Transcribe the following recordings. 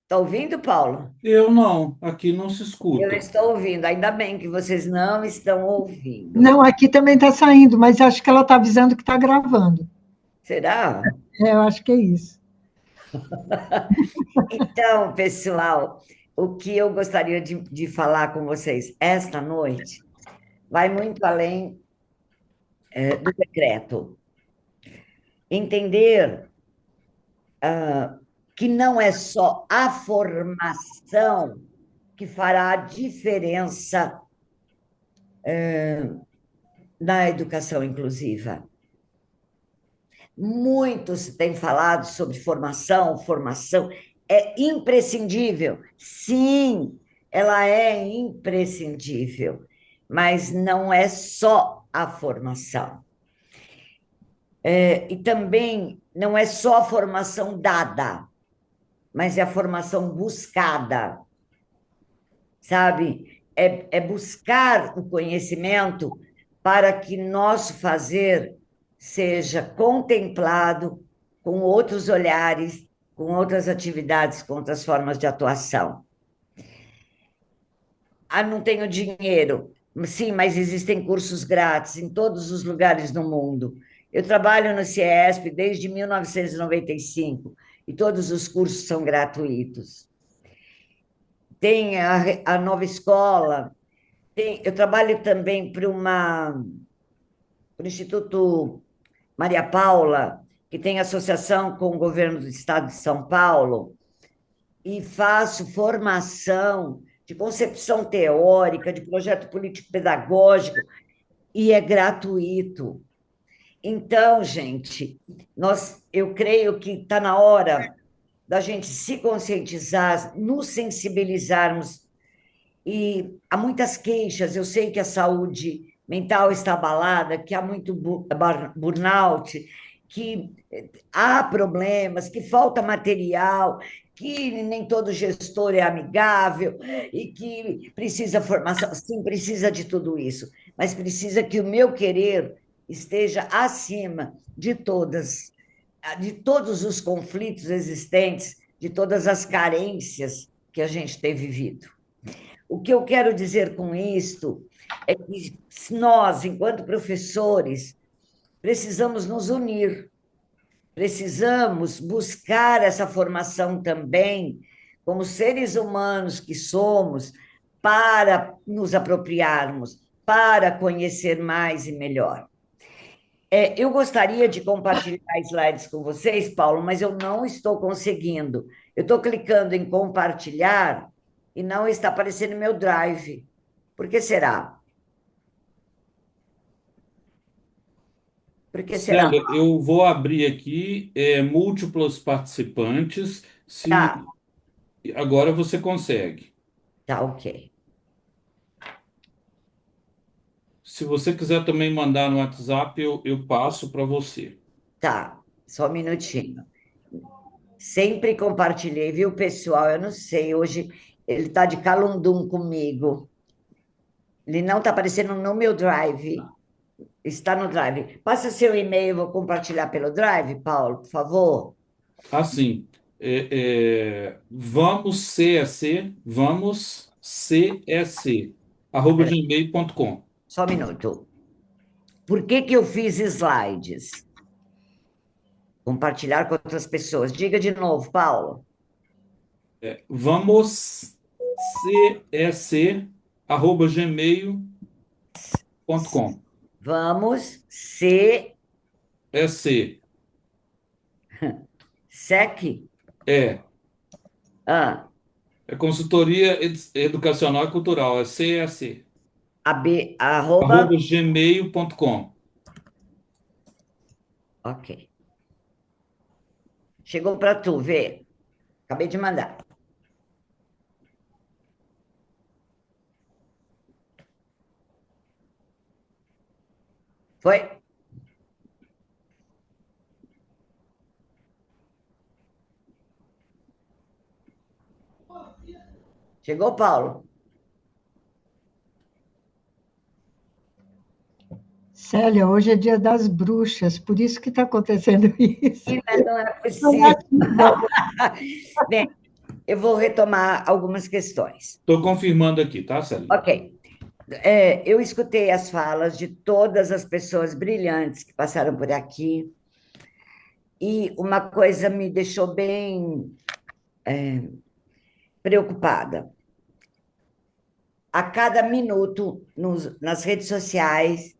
Está ouvindo, Paulo? Eu não, aqui não se Eu escuta. estou ouvindo. Ainda bem que vocês não estão ouvindo. Não, aqui também está saindo, mas acho que ela está avisando que está gravando. Será? Eu acho que é isso. Então, pessoal, o que eu gostaria de falar com vocês esta noite vai muito além, do decreto. Entender que não é só a formação que fará a diferença na educação inclusiva. Muito se tem falado sobre formação, formação é imprescindível. Sim, ela é imprescindível, mas não é só a formação. E também não é só a formação dada, mas é a formação buscada, sabe? É buscar o conhecimento para que nosso fazer seja contemplado com outros olhares, com outras atividades, com outras formas de atuação. Ah, não tenho dinheiro. Sim, mas existem cursos grátis em todos os lugares do mundo. Eu trabalho no CIESP desde 1995 e todos os cursos são gratuitos. Tem a nova escola, eu trabalho também para o Instituto Maria Paula, que tem associação com o governo do estado de São Paulo, e faço formação de concepção teórica, de projeto político-pedagógico, e é gratuito. Então, gente, eu creio que está na hora da gente se conscientizar, nos sensibilizarmos. E há muitas queixas, eu sei que a saúde mental está abalada, que há muito burnout, que há problemas, que falta material, que nem todo gestor é amigável e que precisa formação. Sim, precisa de tudo isso, mas precisa que o meu querer esteja acima de todos os conflitos existentes, de todas as carências que a gente tem vivido. O que eu quero dizer com isto é que nós, enquanto professores, precisamos nos unir, precisamos buscar essa formação também, como seres humanos que somos, para nos apropriarmos, para conhecer mais e melhor. Eu gostaria de compartilhar slides com vocês, Paulo, mas eu não estou conseguindo. Eu estou clicando em compartilhar e não está aparecendo no meu Drive. Por que será? Por que será? Célia, eu vou abrir aqui múltiplos participantes. Tá, Se agora você consegue. tá, ok. Se você quiser também mandar no WhatsApp, eu passo para você. Tá, só um minutinho. Sempre compartilhei, viu, pessoal? Eu não sei, hoje ele está de calundum comigo. Ele não está aparecendo no meu Drive. Está no Drive. Passa seu e-mail, eu vou compartilhar pelo Drive, Paulo, por favor. Assim, vamos CSC, arroba Pera, gmail.com. só um minuto. Por que que eu fiz slides? Compartilhar com outras pessoas. Diga de novo, Paulo. Vamos CSC, arroba gmail.com. Vamos ser SC, SEC. é, Ah, é consultoria educacional e cultural, é CSC, arroba. arroba gmail.com. Ok. Chegou para tu, vê. Acabei de mandar. Foi? Chegou, Paulo? Célia, hoje é dia das bruxas, por isso que está acontecendo isso. Ih, mas não é Não é possível. assim, não. Bem, eu vou retomar algumas questões. Estou confirmando aqui, tá, Celina? Ok. Eu escutei as falas de todas as pessoas brilhantes que passaram por aqui, e uma coisa me deixou bem preocupada. A cada minuto, nas redes sociais,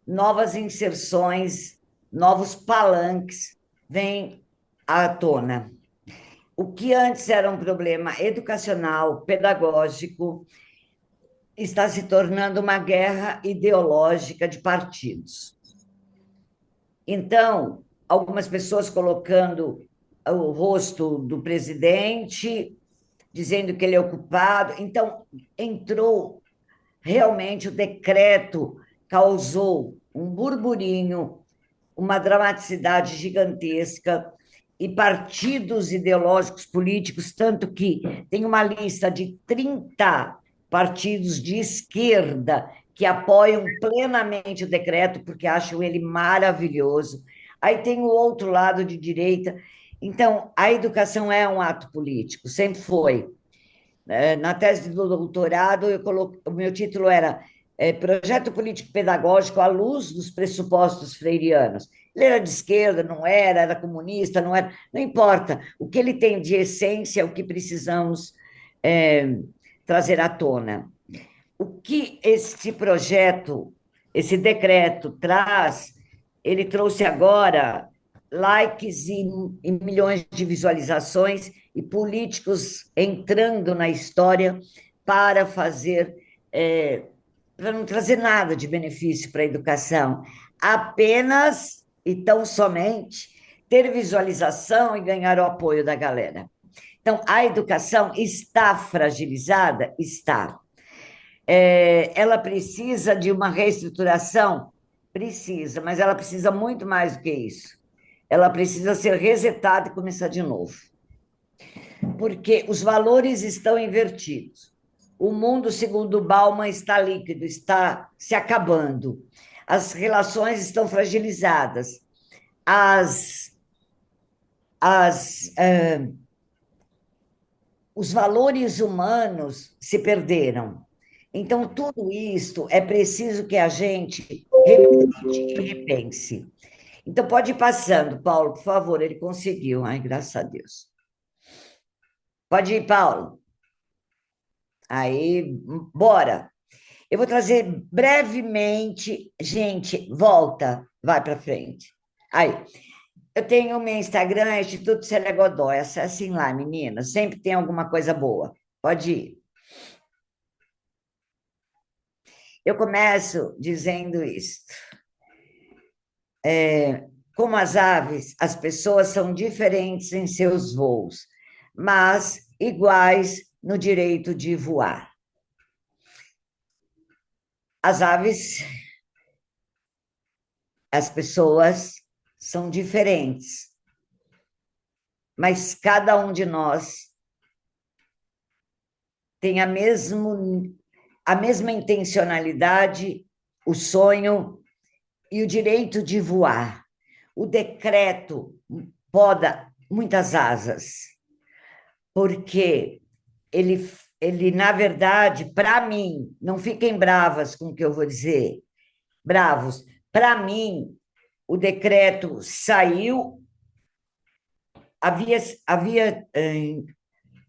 novas inserções, novos palanques vêm à tona. O que antes era um problema educacional, pedagógico, está se tornando uma guerra ideológica de partidos. Então, algumas pessoas colocando o rosto do presidente, dizendo que ele é o culpado. Então, entrou realmente o decreto, causou um burburinho, uma dramaticidade gigantesca, e partidos ideológicos políticos, tanto que tem uma lista de 30 partidos de esquerda que apoiam plenamente o decreto, porque acham ele maravilhoso. Aí tem o outro lado de direita. Então, a educação é um ato político, sempre foi. Na tese do doutorado, o meu título era Projeto Político Pedagógico à luz dos pressupostos freirianos. Ele era de esquerda, não era, era comunista, não era, não importa. O que ele tem de essência é o que precisamos é, trazer à tona. O que este projeto, esse decreto traz, ele trouxe agora likes e milhões de visualizações e políticos entrando na história para fazer, para não trazer nada de benefício para a educação, apenas e tão somente ter visualização e ganhar o apoio da galera. Então, a educação está fragilizada? Está. Ela precisa de uma reestruturação? Precisa, mas ela precisa muito mais do que isso. Ela precisa ser resetada e começar de novo. Porque os valores estão invertidos. O mundo, segundo Bauman, está líquido, está se acabando. As relações estão fragilizadas. Os valores humanos se perderam. Então, tudo isso é preciso que a gente revisite e repense. Então, pode ir passando, Paulo, por favor, ele conseguiu. Ai, graças a Deus. Pode ir, Paulo. Aí, bora. Eu vou trazer brevemente. Gente, volta, vai para frente. Aí, eu tenho o meu Instagram, é Instituto Célia Godoy. Acessem lá, meninas. Sempre tem alguma coisa boa. Pode ir. Eu começo dizendo isto. Como as aves, as pessoas são diferentes em seus voos, mas iguais no direito de voar. As aves, as pessoas são diferentes, mas cada um de nós tem a mesma intencionalidade, o sonho e o direito de voar. O decreto poda muitas asas, porque ele na verdade, para mim, não fiquem bravas com o que eu vou dizer, bravos, para mim, o decreto saiu, havia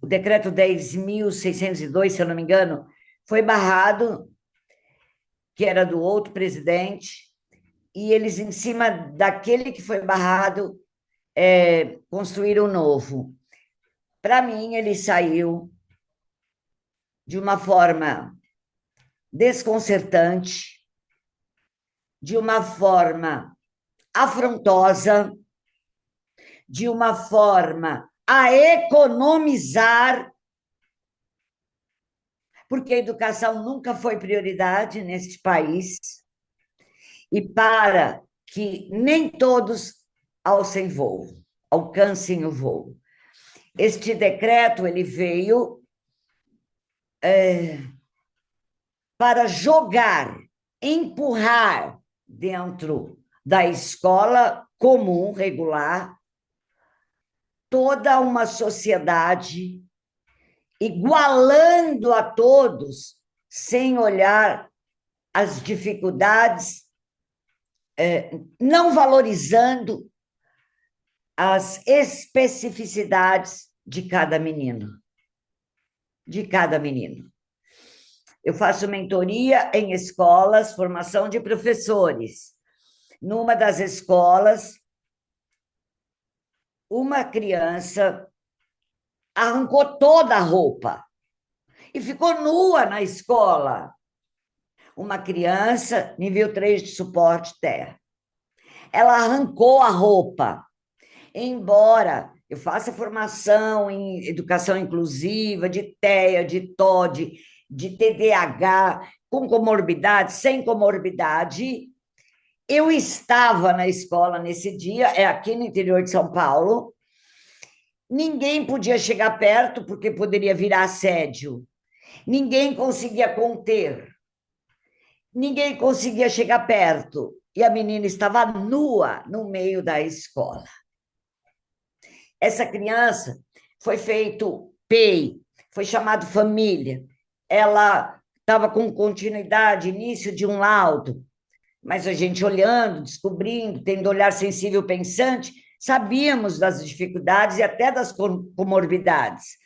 o decreto 10.602, se eu não me engano, foi barrado, que era do outro presidente, e eles, em cima daquele que foi barrado, construíram um novo. Para mim, ele saiu de uma forma desconcertante, de uma forma afrontosa, de uma forma a economizar, porque a educação nunca foi prioridade neste país, e para que nem todos alcancem o voo. Este decreto ele veio para jogar, empurrar dentro da escola comum, regular, toda uma sociedade igualando a todos, sem olhar as dificuldades, não valorizando as especificidades de cada menino. De cada menino. Eu faço mentoria em escolas, formação de professores. Numa das escolas, uma criança arrancou toda a roupa e ficou nua na escola. Uma criança, nível 3 de suporte TEA. Ela arrancou a roupa. Embora eu faça formação em educação inclusiva, de TEA, de TOD, de TDAH, com comorbidade, sem comorbidade, eu estava na escola nesse dia, é aqui no interior de São Paulo, ninguém podia chegar perto porque poderia virar assédio, ninguém conseguia conter, ninguém conseguia chegar perto, e a menina estava nua no meio da escola. Essa criança foi feito PEI, foi chamado família, ela estava com continuidade, início de um laudo, mas a gente olhando, descobrindo, tendo olhar sensível pensante, sabíamos das dificuldades e até das comorbidades.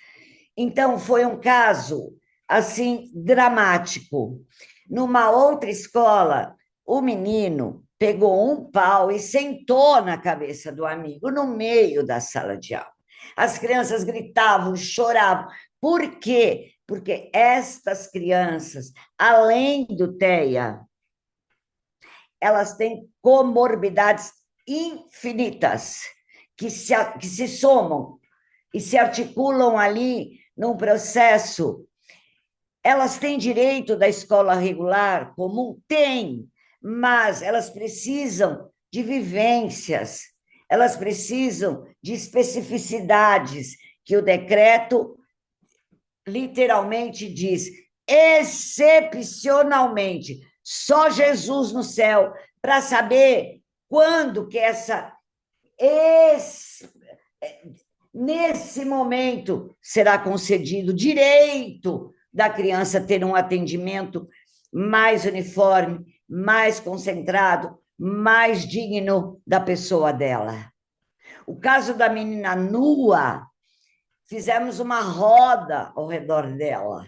Então, foi um caso, assim, dramático. Numa outra escola, o menino pegou um pau e sentou na cabeça do amigo, no meio da sala de aula. As crianças gritavam, choravam. Por quê? Porque estas crianças, além do TEA, elas têm comorbidades infinitas, que se somam e se articulam ali num processo. Elas têm direito da escola regular comum? Tem, mas elas precisam de vivências, elas precisam de especificidades, que o decreto literalmente diz, excepcionalmente, só Jesus no céu, para saber quando que nesse momento será concedido direito da criança ter um atendimento mais uniforme, mais concentrado, mais digno da pessoa dela. O caso da menina nua, fizemos uma roda ao redor dela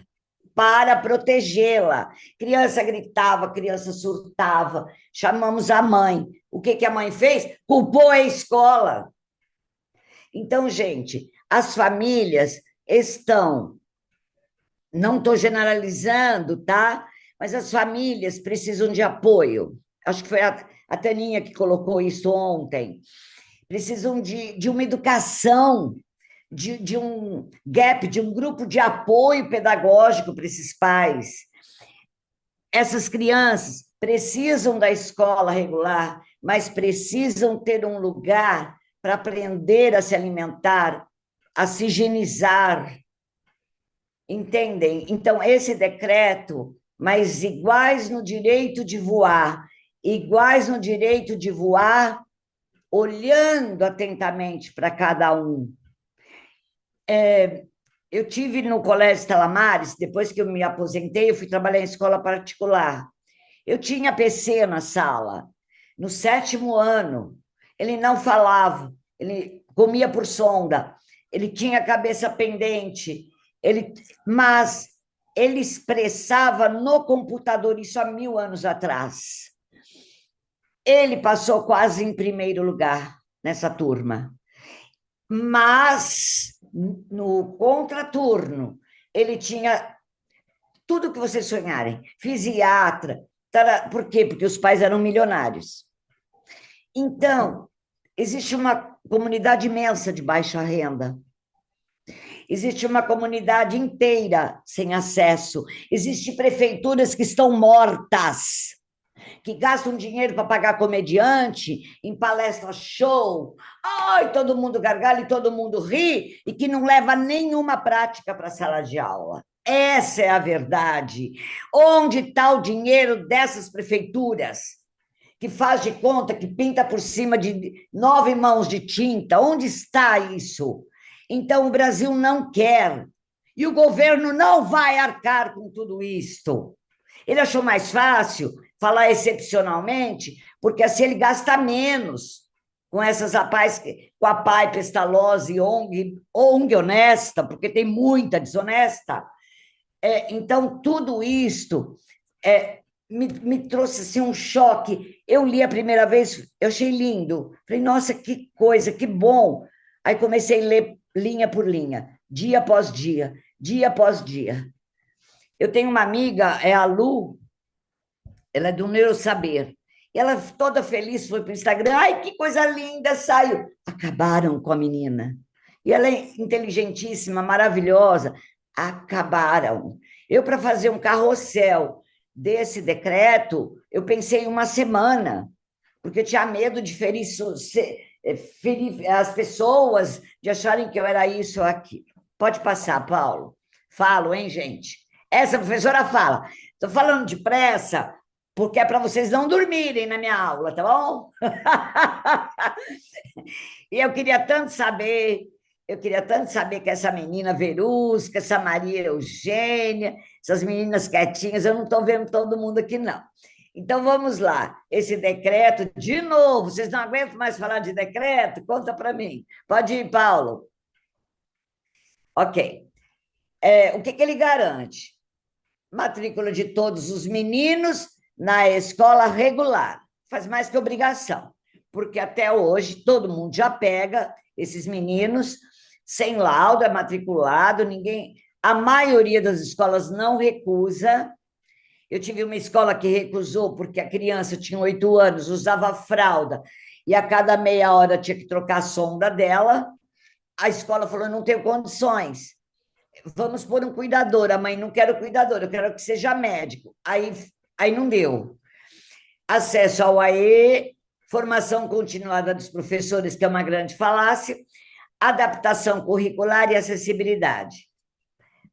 para protegê-la. Criança gritava, criança surtava, chamamos a mãe. O que a mãe fez? Culpou a escola. Então, gente, as famílias estão, não estou generalizando, tá? Mas as famílias precisam de apoio. Acho que foi a Taninha que colocou isso ontem. Precisam de uma educação, de um gap, de um grupo de apoio pedagógico para esses pais. Essas crianças precisam da escola regular, mas precisam ter um lugar para aprender a se alimentar, a se higienizar. Entendem? Então, esse decreto, mas iguais no direito de voar, olhando atentamente para cada um. Eu tive no Colégio Stella Maris, depois que eu me aposentei, eu fui trabalhar em escola particular. Eu tinha PC na sala. No 7º ano, ele não falava, ele comia por sonda, ele tinha a cabeça pendente, mas ele expressava no computador, isso há 1000 anos atrás. Ele passou quase em primeiro lugar nessa turma. Mas, no contraturno, ele tinha tudo que vocês sonharem. Fisiatra. Por quê? Porque os pais eram milionários. Então, existe uma comunidade imensa de baixa renda. Existe uma comunidade inteira sem acesso. Existem prefeituras que estão mortas, que gastam dinheiro para pagar comediante em palestra show. Ai, todo mundo gargalha e todo mundo ri, e que não leva nenhuma prática para a sala de aula. Essa é a verdade. Onde está o dinheiro dessas prefeituras? Que faz de conta que pinta por cima de 9 mãos de tinta. Onde está isso? Então, o Brasil não quer E o governo não vai arcar com tudo isto. Ele achou mais fácil falar excepcionalmente, porque assim ele gasta menos com essas rapazes, com a PAI Pestalozzi, ONG honesta, porque tem muita desonesta. Então, tudo isto me trouxe assim, um choque. Eu li a primeira vez, eu achei lindo. Falei, nossa, que coisa, que bom. Aí comecei a ler linha por linha, dia após dia, dia após dia. Eu tenho uma amiga, é a Lu, ela é do Neurosaber. E ela toda feliz foi para o Instagram. Ai, que coisa linda, saiu. Acabaram com a menina. E ela é inteligentíssima, maravilhosa. Acabaram. Eu, para fazer um carrossel desse decreto, eu pensei uma semana, porque eu tinha medo de ferir as pessoas, de acharem que eu era isso ou aquilo. Pode passar, Paulo. Falo, hein, gente? Essa professora fala. Estou falando depressa, porque é para vocês não dormirem na minha aula, tá bom? E eu queria tanto saber que essa menina Verusca, essa Maria Eugênia, essas meninas quietinhas, eu não estou vendo todo mundo aqui, não. Então, vamos lá. Esse decreto, de novo, vocês não aguentam mais falar de decreto? Conta para mim. Pode ir, Paulo. Ok. O que ele garante? Matrícula de todos os meninos na escola regular. Faz mais que obrigação, porque até hoje todo mundo já pega esses meninos sem laudo, é matriculado, ninguém. A maioria das escolas não recusa. Eu tive uma escola que recusou porque a criança tinha 8 anos, usava fralda, e a cada meia hora tinha que trocar a sonda dela. A escola falou: não tenho condições. Vamos pôr um cuidador. A mãe: não quero cuidador, eu quero que seja médico. Aí não deu. Acesso ao AE, formação continuada dos professores, que é uma grande falácia, adaptação curricular e acessibilidade.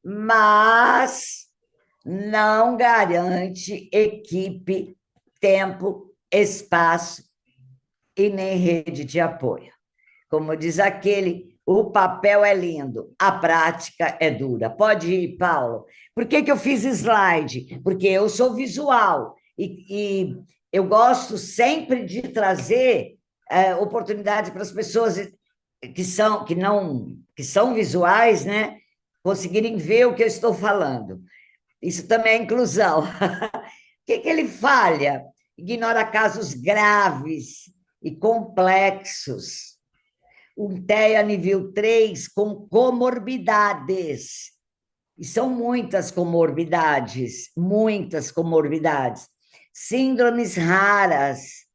Mas não garante equipe, tempo, espaço e nem rede de apoio. Como diz aquele, o papel é lindo, a prática é dura. Pode ir, Paulo. Por que eu fiz slide? Porque eu sou visual e eu gosto sempre de trazer oportunidade para as pessoas que são visuais, né, conseguirem ver o que eu estou falando. Isso também é inclusão. O que ele falha? Ignora casos graves e complexos. Um TEA nível 3 com comorbidades. E são muitas comorbidades. Síndromes raras.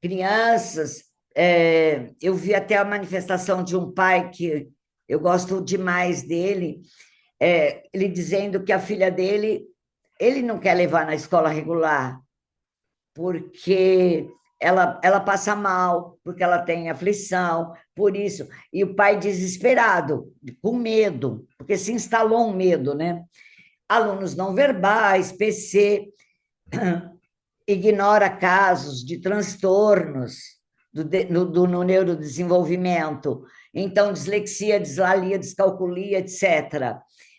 Crianças. Eu vi até a manifestação de um pai que eu gosto demais dele, ele dizendo que a filha dele, ele não quer levar na escola regular, porque ela passa mal, porque ela tem aflição, por isso. E o pai desesperado, com medo, porque se instalou um medo, né? Alunos não verbais, PC, ignora casos de transtornos no neurodesenvolvimento, então dislexia, dislalia, descalculia, etc.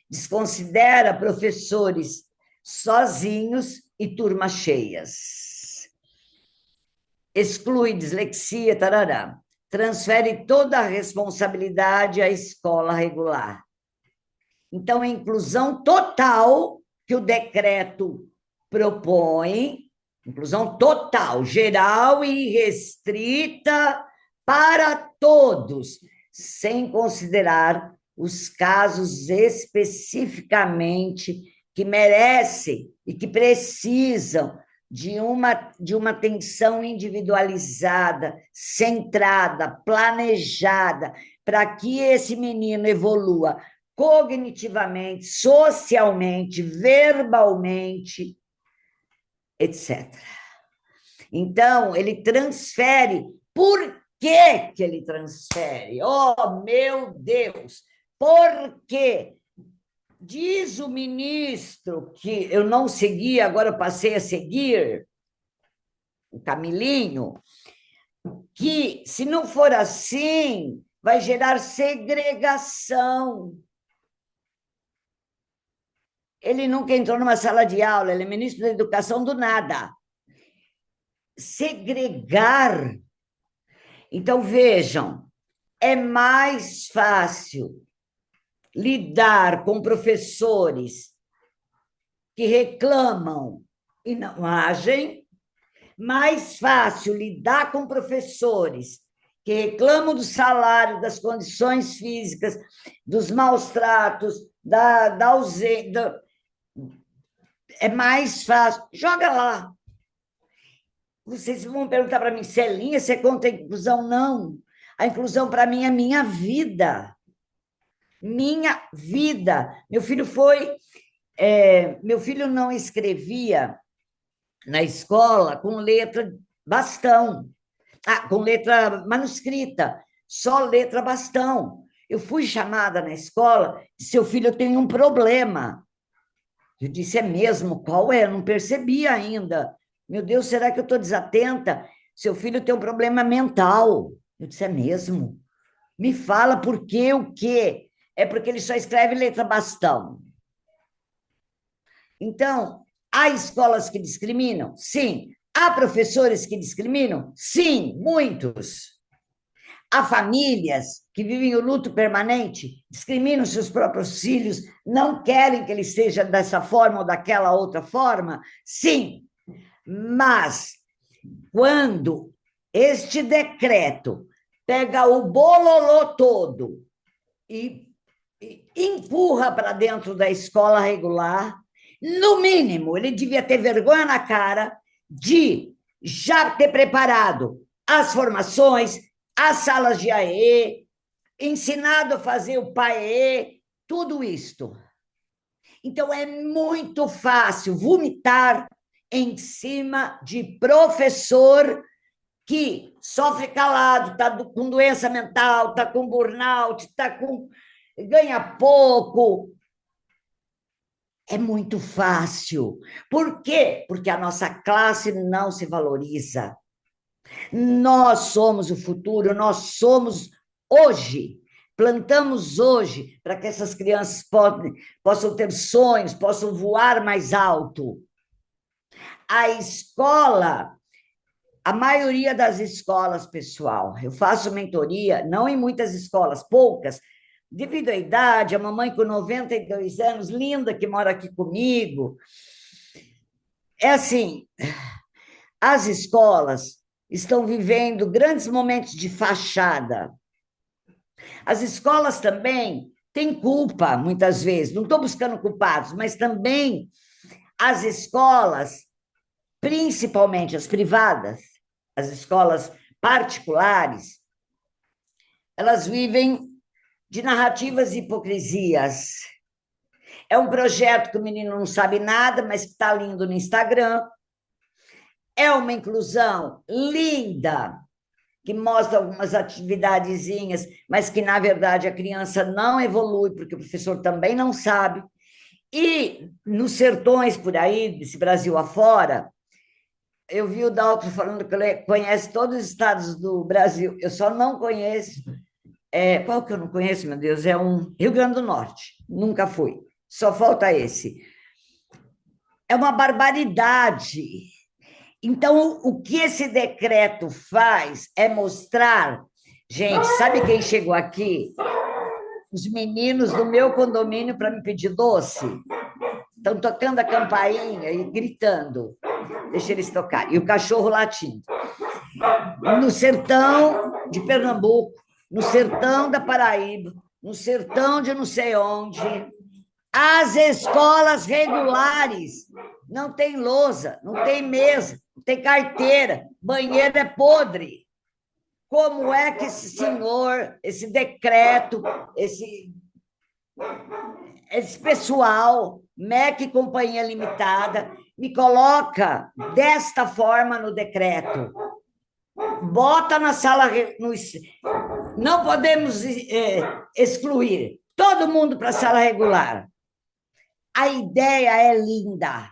Desconsidera professores sozinhos e turmas cheias. Exclui dislexia, tarará. Transfere toda a responsabilidade à escola regular. Então, a inclusão total que o decreto propõe, inclusão total, geral e restrita para todos, sem considerar os casos especificamente que merecem e que precisam de uma atenção individualizada, centrada, planejada, para que esse menino evolua cognitivamente, socialmente, verbalmente, etc. Então, ele transfere. Por que ele transfere? Oh, meu Deus! Porque diz o ministro, que eu não seguia, agora eu passei a seguir, o Camilinho, que se não for assim, vai gerar segregação. Ele nunca entrou numa sala de aula, ele é ministro da Educação do nada. Segregar. Então, vejam, é mais fácil lidar com professores que reclamam e não agem, mais fácil lidar com professores que reclamam do salário, das condições físicas, dos maus tratos, da ausência. É mais fácil. Joga lá. Vocês vão perguntar para mim, Celinha, você conta a inclusão? Não. A inclusão, para mim, é minha vida. Minha vida. Meu filho não escrevia na escola com letra bastão, com letra manuscrita, só letra bastão. Eu fui chamada na escola, seu filho tem um problema. Eu disse, é mesmo? Qual é? Eu não percebi ainda. Meu Deus, será que eu estou desatenta? Seu filho tem um problema mental. Eu disse, é mesmo? Me fala por quê, o quê? É porque ele só escreve letra bastão. Então, há escolas que discriminam? Sim. Há professores que discriminam? Sim, muitos. Há famílias que vivem o luto permanente, discriminam seus próprios filhos, não querem que ele seja dessa forma ou daquela outra forma? Sim. Mas, quando este decreto pega o bololô todo e empurra para dentro da escola regular, no mínimo, ele devia ter vergonha na cara de já ter preparado as formações, as salas de AE, ensinado a fazer o PAE, tudo isto. Então, é muito fácil vomitar em cima de professor que sofre calado, está com doença mental, está com burnout, ganha pouco. É muito fácil. Por quê? Porque a nossa classe não se valoriza. Nós somos o futuro, nós somos hoje. Plantamos hoje para que essas crianças possam ter sonhos, possam voar mais alto. A escola, a maioria das escolas, pessoal, eu faço mentoria, não em muitas escolas, poucas, devido à idade, a mamãe com 92 anos, linda, que mora aqui comigo. É assim, as escolas estão vivendo grandes momentos de fachada. As escolas também têm culpa, muitas vezes, não estou buscando culpados, mas também as escolas, principalmente as privadas, as escolas particulares, elas vivem de narrativas e hipocrisias. É um projeto que o menino não sabe nada, mas que está lindo no Instagram. É uma inclusão linda, que mostra algumas atividadezinhas, mas que, na verdade, a criança não evolui, porque o professor também não sabe. E nos sertões por aí, desse Brasil afora, eu vi o Daltro falando que ele conhece todos os estados do Brasil. Eu só não conheço. Qual que eu não conheço, meu Deus? É um Rio Grande do Norte. Nunca fui. Só falta esse. É uma barbaridade. Então, o que esse decreto faz é mostrar... Gente, sabe quem chegou aqui? Os meninos do meu condomínio para me pedir doce. Estão tocando a campainha e gritando. Deixa eles tocarem. E o cachorro latindo. No sertão de Pernambuco, no sertão da Paraíba, no sertão de não sei onde, as escolas regulares não tem lousa, não tem mesa, não tem carteira, banheiro é podre. Como é que esse senhor, esse decreto, esse pessoal, MEC Companhia Limitada, me coloca desta forma no decreto? Bota na sala... Não podemos excluir todo mundo para a sala regular. A ideia é linda.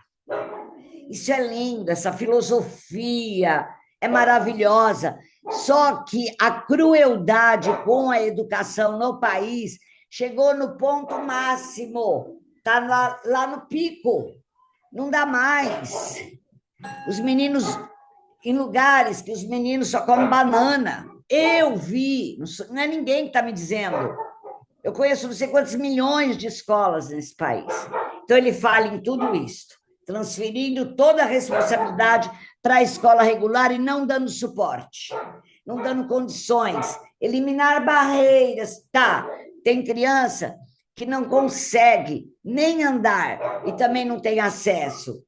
Isso é lindo, essa filosofia é maravilhosa. Só que a crueldade com a educação no país chegou no ponto máximo. Está lá no pico, não dá mais. Os meninos, em lugares que os meninos só comem banana. Eu vi, não é ninguém que está me dizendo. Eu conheço não sei quantos milhões de escolas nesse país. Então, ele fala em tudo isso, transferindo toda a responsabilidade para a escola regular e não dando suporte, não dando condições, eliminar barreiras. Tá, tem criança que não consegue nem andar e também não tem acesso.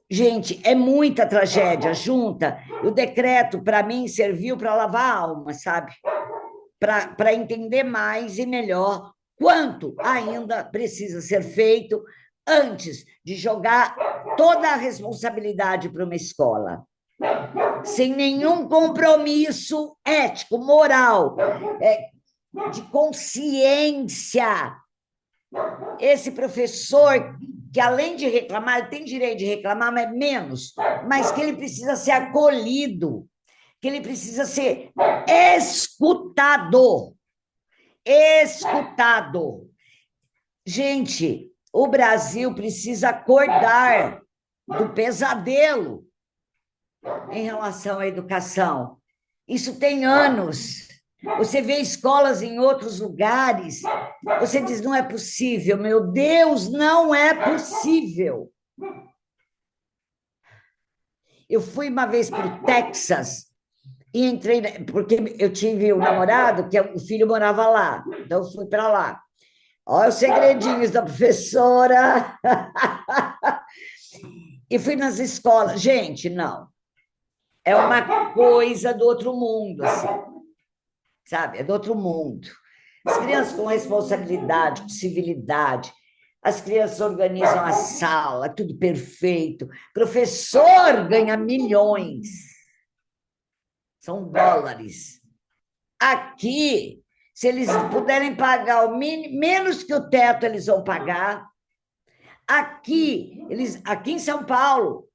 Gente, é muita tragédia junta. O decreto, para mim, serviu para lavar a alma, sabe? Para entender mais e melhor quanto ainda precisa ser feito antes de jogar toda a responsabilidade para uma escola, sem nenhum compromisso ético, moral, de consciência. Esse professor, que além de reclamar, ele tem direito de reclamar, mas menos, mas que ele precisa ser acolhido, que ele precisa ser escutado. Escutado. Gente, o Brasil precisa acordar do pesadelo em relação à educação. Isso tem anos. Você vê escolas em outros lugares, você diz, não é possível, meu Deus, não é possível. Eu fui uma vez para o Texas e entrei, porque eu tive um namorado que o filho morava lá, então eu fui para lá. Olha os segredinhos da professora. E fui nas escolas. Gente, não. É uma coisa do outro mundo, assim. Sabe? É do outro mundo. As crianças com responsabilidade, com civilidade. As crianças organizam a sala, tudo perfeito. Professor ganha milhões. São dólares. Aqui, se eles puderem pagar o mínimo, menos que o teto, eles vão pagar. Aqui em São Paulo,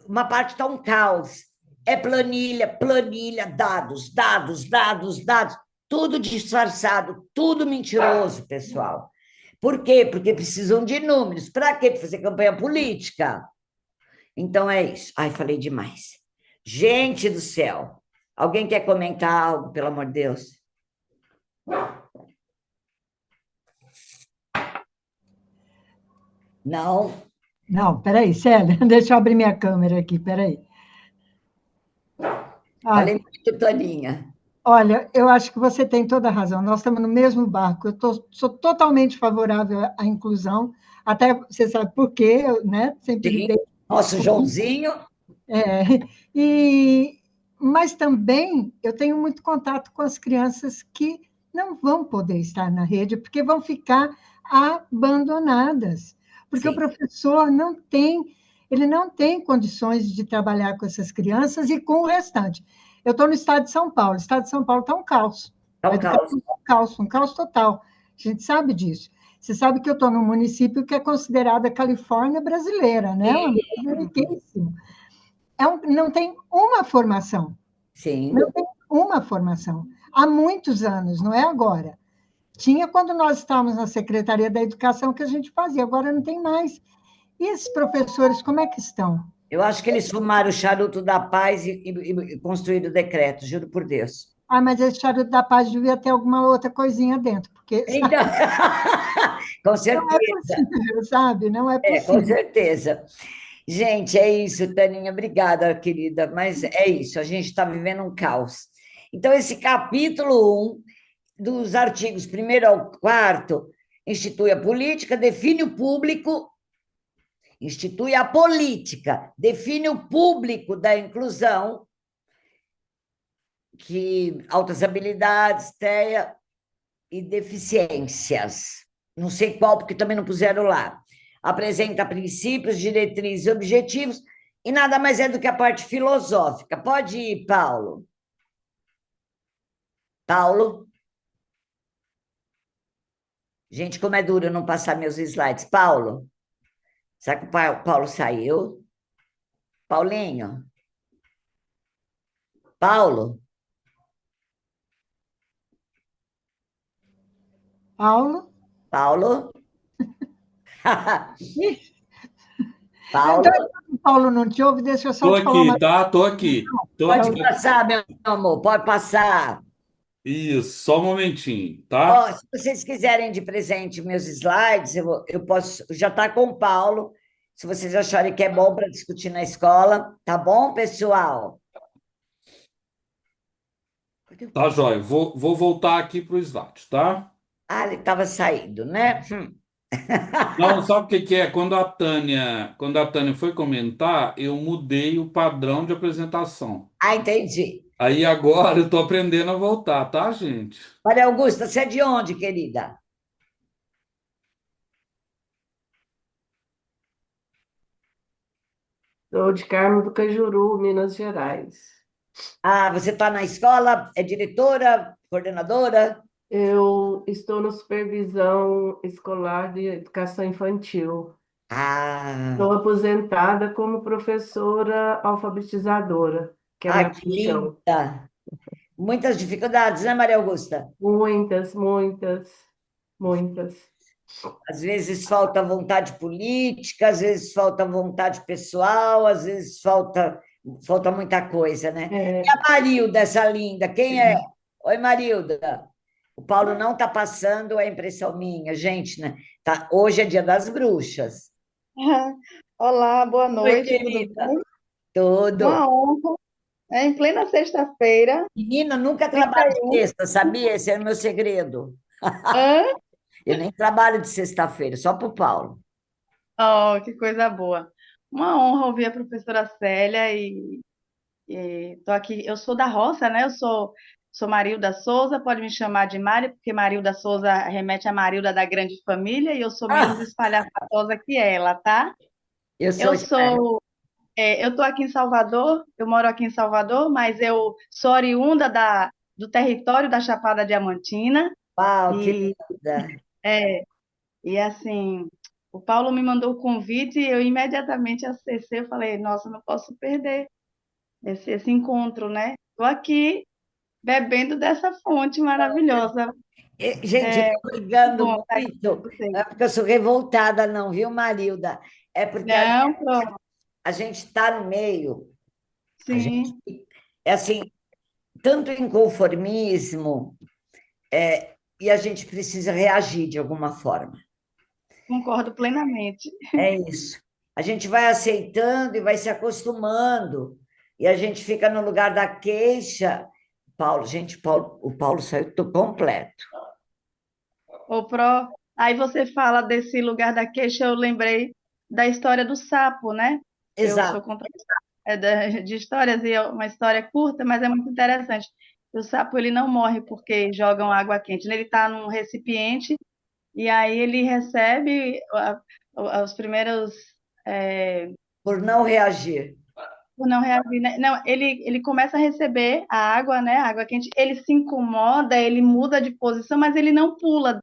uma parte está um caos. É planilha, planilha, dados, dados, dados, dados. Tudo disfarçado, tudo mentiroso, pessoal. Por quê? Porque precisam de números. Para quê? Para fazer campanha política. Então é isso. Ai, falei demais. Gente do céu. Alguém quer comentar algo, pelo amor de Deus? Não? Não, peraí, Célia, deixa eu abrir minha câmera aqui, peraí. Falei muito, Toninha. Olha, eu acho que você tem toda a razão. Nós estamos no mesmo barco. Sou totalmente favorável à inclusão, até você sabe por quê, né? Sempre Sim, lidei. nosso Joãozinho. É, mas também eu tenho muito contato com as crianças que não vão poder estar na rede, porque vão ficar abandonadas, porque o Sim. professor ele não tem condições de trabalhar com essas crianças e com o restante. Eu estou no estado de São Paulo, o estado de São Paulo está um caos. É A um caos. educação é um caos total. A gente sabe disso. Você sabe que eu estou num município que é considerada a Califórnia brasileira, né? Um município riquíssimo. Não tem uma formação. Sim. Não tem uma formação. Há muitos anos, não é agora. Tinha quando nós estávamos na Secretaria da Educação que a gente fazia, agora não tem mais. E esses professores, como é que estão? Eu acho que eles fumaram o charuto da paz e construíram o decreto, juro por Deus. Ah, mas esse charuto da paz devia ter alguma outra coisinha dentro, porque Então, com não é certeza, possível, sabe? Não é com possível. certeza. Gente, é isso, Taninha, obrigada, querida, mas é isso, a gente está vivendo um caos. Então, esse capítulo 1, dos artigos 1º ao 4º, institui a política, define o público, institui a política, define o público da inclusão, que altas habilidades, TEA e deficiências. Não sei qual, porque também não puseram lá. Apresenta princípios, diretrizes e objetivos, e nada mais é do que a parte filosófica. Pode ir, Paulo. Paulo? Gente, como é duro não passar meus slides. Paulo? Será que o Paulo saiu? Paulinho? Paulo? Paulo, Paulo? Paulo, Então, o Paulo não te ouve, deixa eu só Tô te falar aqui, uma tá? Tô aqui. Tô pode aqui. coisa. passar, meu amor, pode passar. Isso, só um momentinho, tá? Ó, se vocês quiserem de presente meus slides, eu posso, já está com o Paulo, se vocês acharem que é bom para discutir na escola, tá bom, pessoal? Tá, joia. Vou voltar aqui pro slide, tá? Ah, ele estava saindo, né? Não, sabe o que que é? Quando a Tânia foi comentar, eu mudei o padrão de apresentação. Ah, entendi. Aí agora eu tô aprendendo a voltar, tá, gente? Maria Augusta, você é de onde, querida? Sou de Carmo do Cajuru, Minas Gerais. Ah, você está na escola, é diretora, coordenadora? Eu estou na supervisão escolar de educação infantil. Ah, Estou aposentada como professora alfabetizadora, que é a minha que paixão. linda. Muitas dificuldades, né, Maria Augusta? Muitas, muitas, muitas. Às vezes falta vontade política, às vezes falta vontade pessoal, às vezes falta muita coisa, né? E É, a Marilda, essa linda, quem é? Oi, Marilda. O Paulo não está passando, é impressão minha, gente, né? Tá, hoje é dia das bruxas. Olá, boa Oi, noite, tudo querida. bem? Tudo. Uma honra. É em plena sexta-feira, Menina, nunca trabalho de 31. sexta, sabia? Esse é o meu segredo. Hã? Eu nem trabalho de sexta-feira, só para o Paulo. Oh, que coisa boa. Uma honra ouvir a professora Célia e tô aqui. Eu sou da roça, né? Eu sou Marilda Souza, pode me chamar de Mari, porque Marilda Souza remete a Marilda da grande família e eu sou menos Ah, espalhafatosa que ela, tá? eu sou. Eu sou eu estou aqui em Salvador, eu moro aqui em Salvador, mas eu sou oriunda do território da Chapada Diamantina Uau, que e, linda. é, e assim, o Paulo me mandou o convite e eu imediatamente acessei, eu falei, nossa, não posso perder esse encontro, né? Estou aqui bebendo dessa fonte maravilhosa. Gente, eu É estou brigando bom estar aqui muito, com vocês. não é porque eu sou revoltada, não, viu, Marilda? É porque a, Não, pronto, a gente está no meio, a gente, sim, é assim, tanto inconformismo, e a gente precisa reagir de alguma forma. concordo plenamente. É isso. A gente vai aceitando e vai se acostumando, e a gente fica no lugar da queixa. Paulo, gente, o Paulo saiu completo. O Pro, aí você fala desse lugar da queixa, eu lembrei da história do sapo, né? Eu sou Exato. de histórias e é uma história curta, mas é muito interessante. O sapo ele não morre porque jogam água quente, né? Ele está num recipiente e aí ele recebe os primeiros é, Por não reagir. por não reagir, né? Não, ele começa a receber a água, né? A água quente, ele se incomoda, ele muda de posição, mas ele não pula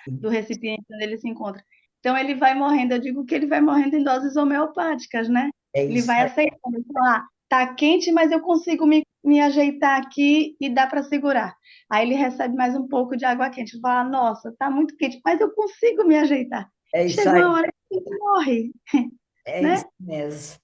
do recipiente onde ele se encontra. Então ele vai morrendo, eu digo que ele vai morrendo em doses homeopáticas, né? É Ele isso vai aceitando, ele fala, ah, tá quente, mas eu consigo me ajeitar aqui e dá para segurar. Aí ele recebe mais um pouco de água quente, fala, nossa, tá muito quente, mas eu consigo me ajeitar. É isso Chega uma aí, hora que ele morre, é né? isso mesmo.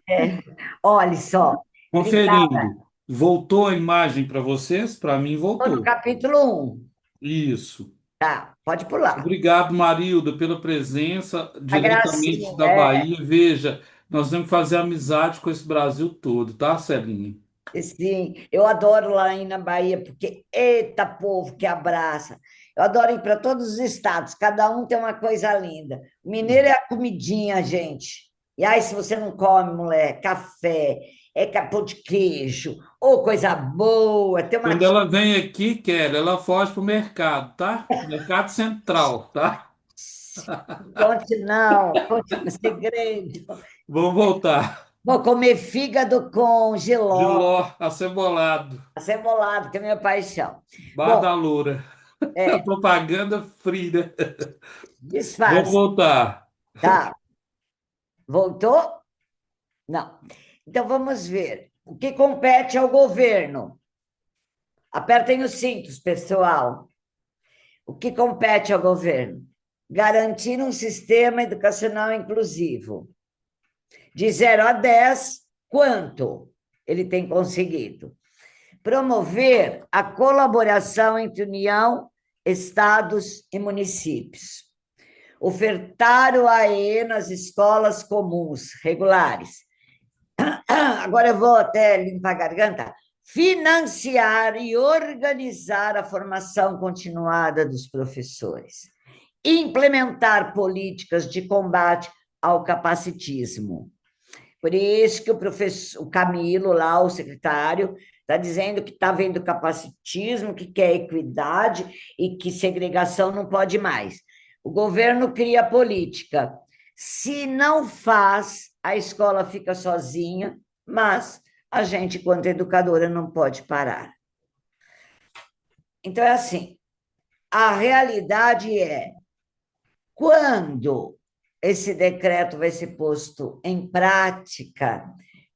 É. Olha só, obrigada. Conferindo. Voltou a imagem para vocês? Para mim, Estou no voltou. capítulo 1. Isso. Tá, pode pular. Obrigado, Marilda, pela presença A diretamente gracinha, da Bahia. Veja, nós temos que fazer amizade com esse Brasil todo, tá, Celinha? sim, eu adoro lá aí na Bahia, porque eita povo que abraça. Eu adoro ir para todos os estados, cada um tem uma coisa linda. O mineiro é a comidinha, gente. E aí, se você não come, mulher, café, é capão de queijo, ou coisa boa, tem uma Quando ela vem aqui, quer, ela foge para o mercado, tá? Mercado Central, tá? conte não, conte o segredo. Vamos voltar. Vou comer fígado com jiló, Giló, acebolado, acebolado, que é minha paixão. Bar Bom, da Loura. é, Propaganda free, né? Vamos disfarce, voltar. tá? Voltou? Não. Então vamos ver. O que compete ao governo? Apertem os cintos, pessoal. O que compete ao governo? garantir um sistema educacional inclusivo. De 0 a 10, quanto ele tem conseguido? Promover a colaboração entre União, estados e municípios. Ofertar o AE nas escolas comuns, regulares. Agora eu vou até limpar a garganta. Financiar e organizar a formação continuada dos professores. Implementar políticas de combate ao capacitismo. Por isso que o Camilo, lá, o secretário, está dizendo que está vendo capacitismo, que quer equidade e que segregação não pode mais. O governo cria política. Se não faz, a escola fica sozinha, mas a gente, quanto educadora, não pode parar. Então, é assim, a realidade é, quando esse decreto vai ser posto em prática,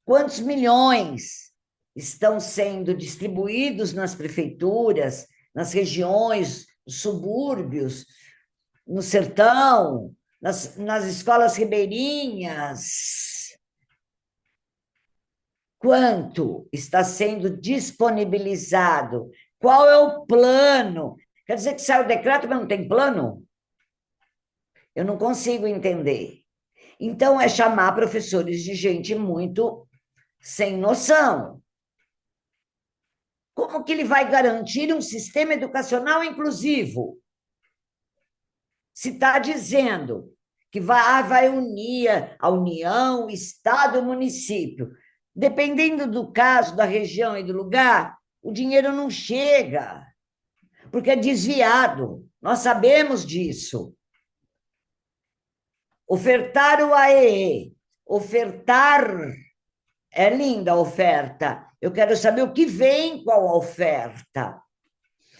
quantos milhões estão sendo distribuídos nas prefeituras, nas regiões, nos subúrbios, no sertão, nas escolas ribeirinhas? Quanto está sendo disponibilizado? Qual é o plano? Quer dizer que sai o decreto, mas não tem plano? Eu não consigo entender. Então, é chamar professores de gente muito sem noção. Como que ele vai garantir um sistema educacional inclusivo? Se está dizendo que vai unir a União, o Estado e o município. Dependendo do caso, da região e do lugar, o dinheiro não chega, porque é desviado. Nós sabemos disso. Ofertar o AEE, ofertar, é linda a oferta. Eu quero saber o que vem com a oferta.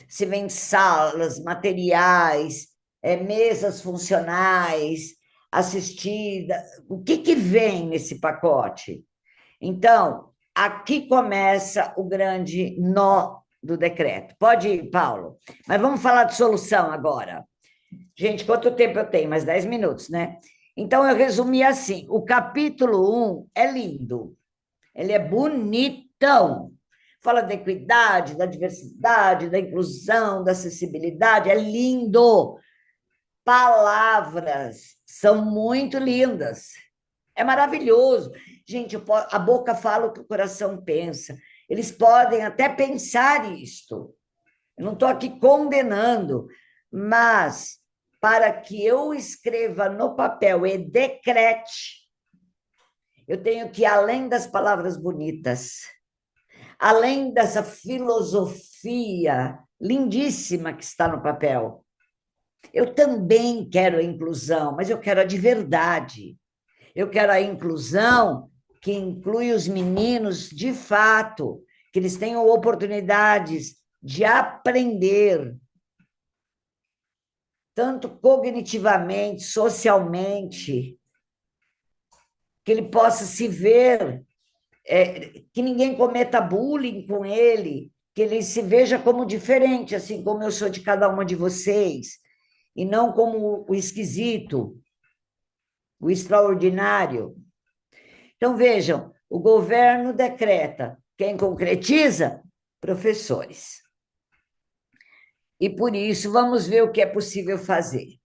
Se vem salas, materiais, mesas funcionais, assistida, o que vem nesse pacote? Então, aqui começa o grande nó do decreto. Pode ir, Paulo. Mas vamos falar de solução agora. Gente, quanto tempo eu tenho? Mais 10 minutos, né? Então, eu resumi assim, o capítulo 1 é lindo, ele é bonitão, fala da equidade, da diversidade, da inclusão, da acessibilidade, é lindo. Palavras são muito lindas, é maravilhoso. Gente, a boca fala o que o coração pensa, eles podem até pensar isto, eu não estou aqui condenando, mas para que eu escreva no papel e decrete, eu tenho que ir além das palavras bonitas, além dessa filosofia lindíssima que está no papel. Eu também quero a inclusão, mas eu quero a de verdade. Eu quero a inclusão que inclui os meninos de fato, que eles tenham oportunidades de aprender, tanto cognitivamente, socialmente, que ele possa se ver, que ninguém cometa bullying com ele, que ele se veja como diferente, assim como eu sou de cada uma de vocês, e não como o esquisito, o extraordinário. Então, vejam, o governo decreta, quem concretiza? Professores. E por isso, vamos ver o que é possível fazer.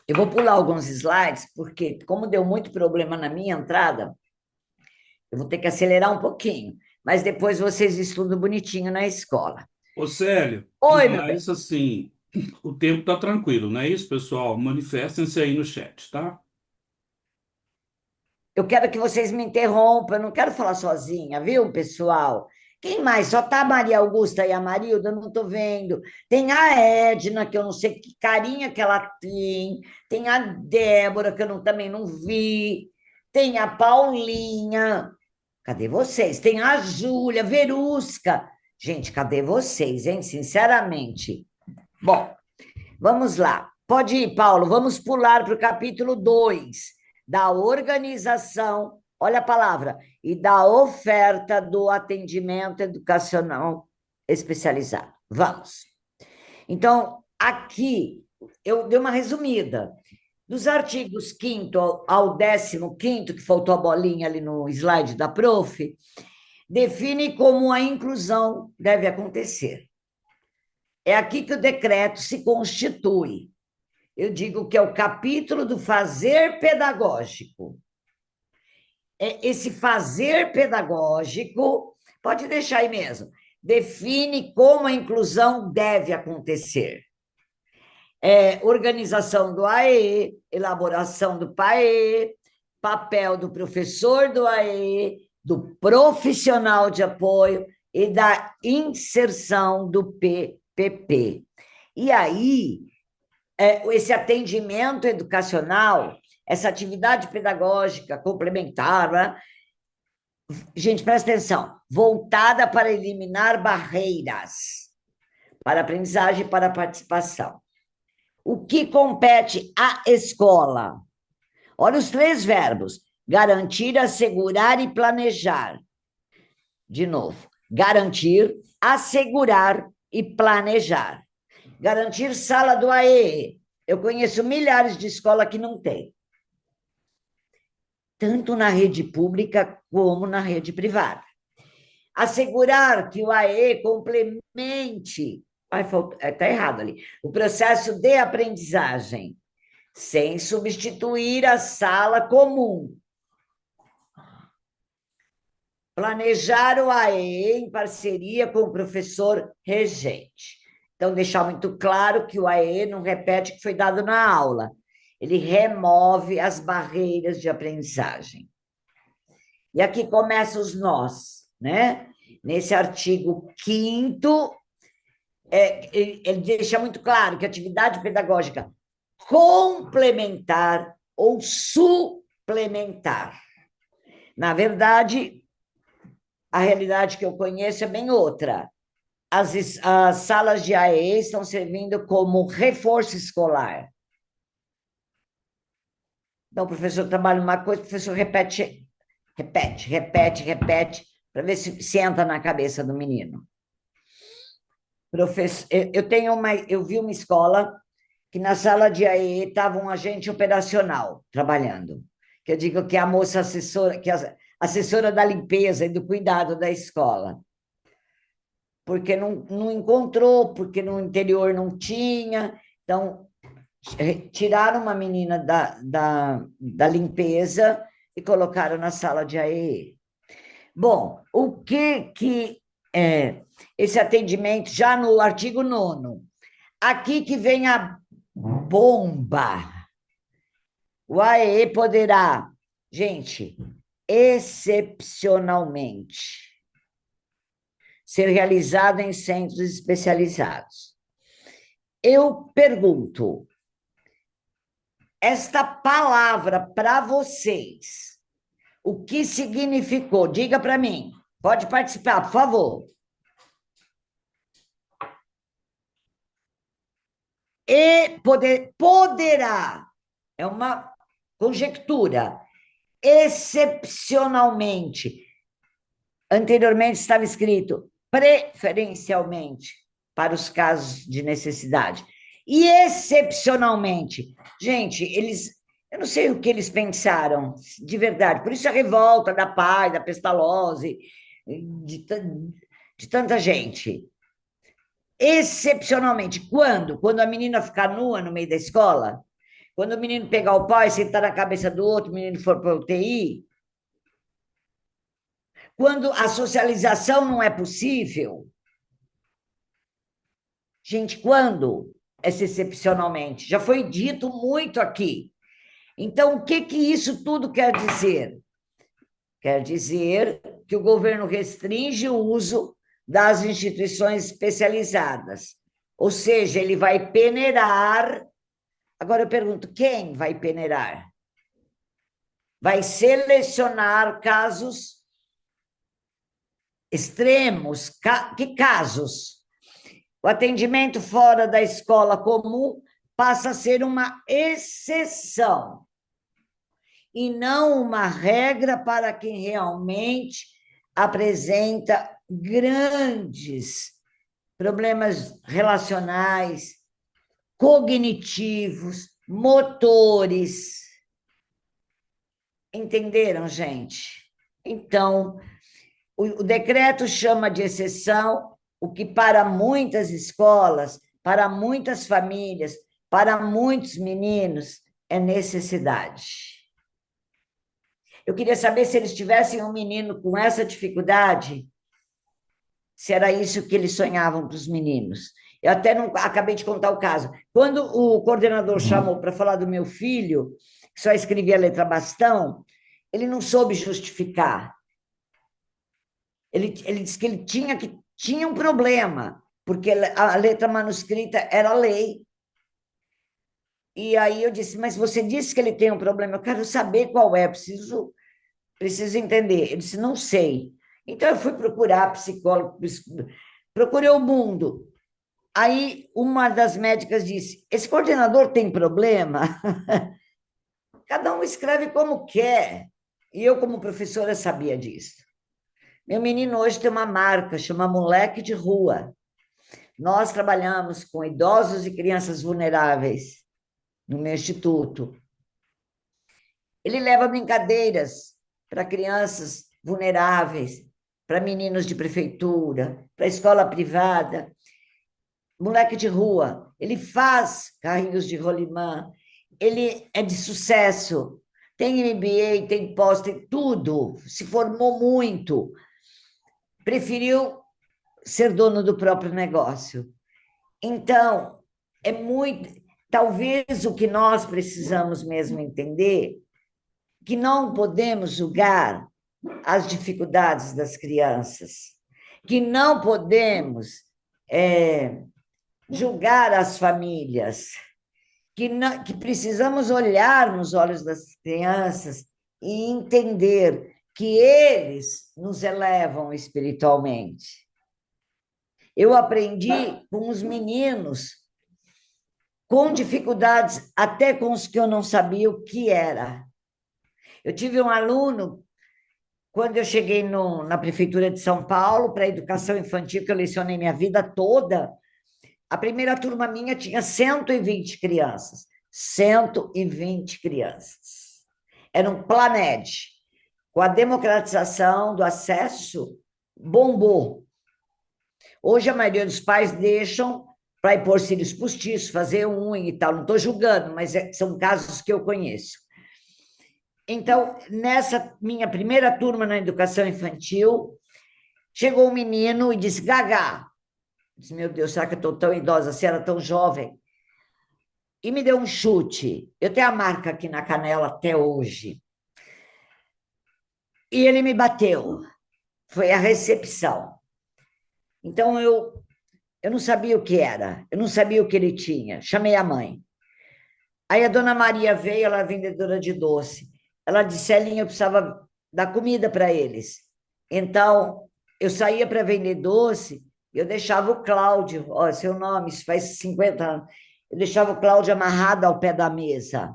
Eu vou pular alguns slides, porque, como deu muito problema na minha entrada, eu vou ter que acelerar um pouquinho, mas depois vocês estudam bonitinho na escola. Ô, Célio, Oi, meu bem. mas assim, o tempo está tranquilo, não é isso, pessoal? Manifestem-se aí no chat, tá? Eu quero que vocês me interrompam, eu não quero falar sozinha, viu, pessoal? Quem mais? Só tá a Maria Augusta e a Marilda, eu não estou vendo. Tem a Edna, que eu não sei que carinha que ela tem. Tem a Débora, que eu também não vi. Tem a Paulinha. Cadê vocês? Tem a Júlia, Verusca. Gente, cadê vocês, hein? Sinceramente. Bom, vamos lá. Pode ir, Paulo. Vamos pular para o capítulo 2, da organização, olha a palavra, e da oferta do atendimento educacional especializado. Vamos. Então, aqui, eu dei uma resumida. Dos artigos 5º ao 15º, que faltou a bolinha ali no slide da prof, define como a inclusão deve acontecer. É aqui que o decreto se constitui. Eu digo que é o capítulo do fazer pedagógico. Esse fazer pedagógico, pode deixar aí mesmo, define como a inclusão deve acontecer. Organização do AE, elaboração do PAE, papel do professor do AE, do profissional de apoio e da inserção do PPP. E aí, esse atendimento educacional, essa atividade pedagógica complementar, né? Gente, presta atenção, voltada para eliminar barreiras para a aprendizagem e para a participação. O que compete à escola? Olha os 3 verbos: garantir, assegurar e planejar. De novo, garantir, assegurar e planejar. Garantir sala do AE. Eu conheço milhares de escolas que não tem. Tanto na rede pública como na rede privada. Assegurar que o AE complemente, está errado ali, o processo de aprendizagem, sem substituir a sala comum. Planejar o AE em parceria com o professor regente. Então, deixar muito claro que o AE não repete o que foi dado na aula. Ele remove as barreiras de aprendizagem. E aqui começam os nós, né? Nesse artigo 5º, ele deixa muito claro que a atividade pedagógica complementar ou suplementar. Na verdade, a realidade que eu conheço é bem outra. As salas de AE estão servindo como reforço escolar. Então, o professor trabalha uma coisa, o professor repete, para ver se entra na cabeça do menino. Eu vi uma escola que na sala de AE estava um agente operacional trabalhando, que eu digo que é a moça assessora, que é a assessora da limpeza e do cuidado da escola, porque não encontrou, porque no interior não tinha, então tiraram uma menina da limpeza e colocaram na sala de AE. Bom, o que é esse atendimento, já no artigo 9º, aqui que vem a bomba. O AE poderá, gente, excepcionalmente, ser realizado em centros especializados. Eu pergunto, esta palavra para vocês, o que significou? Diga para mim. Pode participar, por favor. Poderá, é uma conjectura, excepcionalmente. Anteriormente estava escrito preferencialmente para os casos de necessidade. E excepcionalmente. Gente, eu não sei o que eles pensaram, de verdade. Por isso a revolta da PAI, da Pestalozzi, de tanta gente. Excepcionalmente. Quando? Quando a menina ficar nua no meio da escola? Quando o menino pegar o pau e sentar na cabeça do outro, o menino for para a UTI? Quando a socialização não é possível? Gente, quando? Excepcionalmente. Já foi dito muito aqui. Então, o que isso tudo quer dizer? Quer dizer que o governo restringe o uso das instituições especializadas. Ou seja, ele vai peneirar. Agora eu pergunto, quem vai peneirar? Vai selecionar casos extremos. Que casos? O atendimento fora da escola comum passa a ser uma exceção e não uma regra para quem realmente apresenta grandes problemas relacionais, cognitivos, motores. Entenderam, gente? Então, o decreto chama de exceção o que para muitas escolas, para muitas famílias, para muitos meninos, é necessidade. Eu queria saber se eles tivessem um menino com essa dificuldade, se era isso que eles sonhavam para os meninos. Eu até não acabei de contar o caso. Quando o coordenador chamou para falar do meu filho, que só escrevia a letra bastão, ele não soube justificar. Ele disse que ele tinha um problema, porque a letra manuscrita era lei. E aí eu disse, mas você disse que ele tem um problema, eu quero saber qual é, preciso entender. Ele disse, não sei. Então eu fui procurar psicólogo, procurei o mundo. Aí uma das médicas disse, esse coordenador tem problema? Cada um escreve como quer. E eu, como professora, sabia disso. Meu menino hoje tem uma marca, chama Moleque de Rua. Nós trabalhamos com idosos e crianças vulneráveis no meu instituto. Ele leva brincadeiras para crianças vulneráveis, para meninos de prefeitura, para escola privada. Moleque de Rua. Ele faz carrinhos de rolimã. Ele é de sucesso. Tem MBA, tem pós, tem tudo. Se formou muito. Preferiu ser dono do próprio negócio. Então, é muito. Talvez o que nós precisamos mesmo entender, que não podemos julgar as dificuldades das crianças, que não podemos julgar as famílias, que precisamos olhar nos olhos das crianças e entender que eles nos elevam espiritualmente. Eu aprendi com os meninos, com dificuldades, até com os que eu não sabia o que era. Eu tive um aluno, quando eu cheguei na Prefeitura de São Paulo, para a educação infantil, que eu lecionei minha vida toda, a primeira turma minha tinha 120 crianças. 120 crianças. Era um Plamed. Com a democratização do acesso, bombou. Hoje, a maioria dos pais deixam para ir pôr cílios postiços, fazer unha e tal. Não estou julgando, mas são casos que eu conheço. Então, nessa minha primeira turma na educação infantil, chegou um menino e disse, Gagá, disse, meu Deus, será que eu estou tão idosa? Você era tão jovem? E me deu um chute. Eu tenho a marca aqui na canela até hoje. E ele me bateu. Foi a recepção. Então, eu não sabia o que era, eu não sabia o que ele tinha. Chamei a mãe. Aí a dona Maria veio, ela é vendedora de doce. Ela disse, Celinha, eu precisava dar comida para eles. Então, eu saía para vender doce, eu deixava o Cláudio, ó, seu nome, isso faz 50 anos, eu deixava o Cláudio amarrado ao pé da mesa.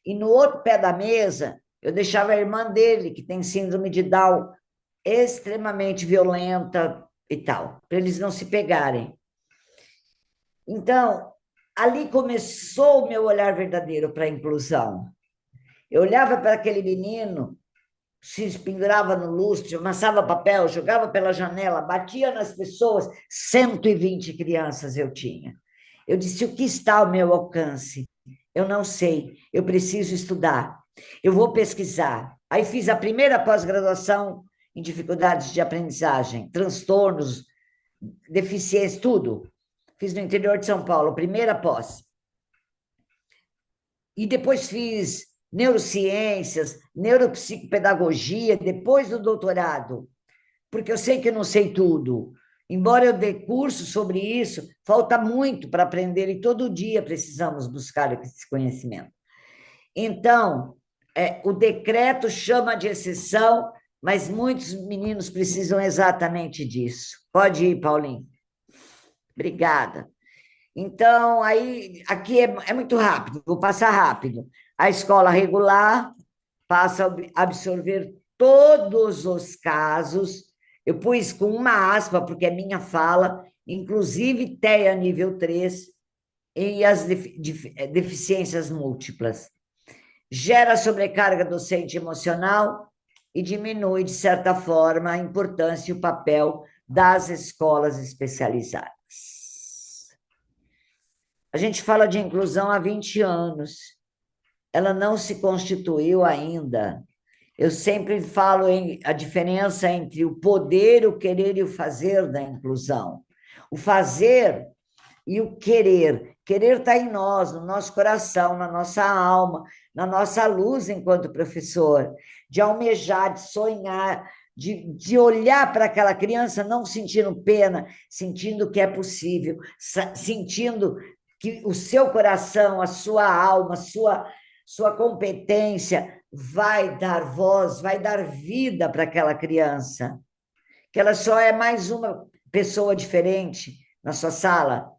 E no outro pé da mesa, eu deixava a irmã dele, que tem síndrome de Down, extremamente violenta e tal, para eles não se pegarem. Então, ali começou o meu olhar verdadeiro para a inclusão. Eu olhava para aquele menino, se pendurava no lustre, amassava papel, jogava pela janela, batia nas pessoas, 120 crianças eu tinha. Eu disse, o que está ao meu alcance? Eu não sei, eu preciso estudar, eu vou pesquisar. Aí fiz a primeira pós-graduação em dificuldades de aprendizagem, transtornos, deficiências, tudo. Fiz no interior de São Paulo, primeira pós. E depois fiz neurociências, neuropsicopedagogia, depois do doutorado, porque eu sei que eu não sei tudo. Embora eu dê curso sobre isso, falta muito para aprender e todo dia precisamos buscar esse conhecimento. Então, o decreto chama de exceção, mas muitos meninos precisam exatamente disso. Pode ir, Paulinho. Obrigada. Então, aí, aqui é muito rápido, vou passar rápido. A escola regular passa a absorver todos os casos. Eu pus com uma aspa, porque é minha fala, inclusive TEA nível 3 e as deficiências múltiplas. Gera sobrecarga docente emocional e diminui, de certa forma, a importância e o papel das escolas especializadas. A gente fala de inclusão há 20 anos. Ela não se constituiu ainda. Eu sempre falo a diferença entre o poder, o querer e o fazer da inclusão. O fazer e o querer. Querer está em nós, no nosso coração, na nossa alma, na nossa luz enquanto professor, de almejar, de sonhar, de olhar para aquela criança não sentindo pena, sentindo que é possível, sentindo que o seu coração, a sua alma, sua competência vai dar voz, vai dar vida para aquela criança, que ela só é mais uma pessoa diferente na sua sala.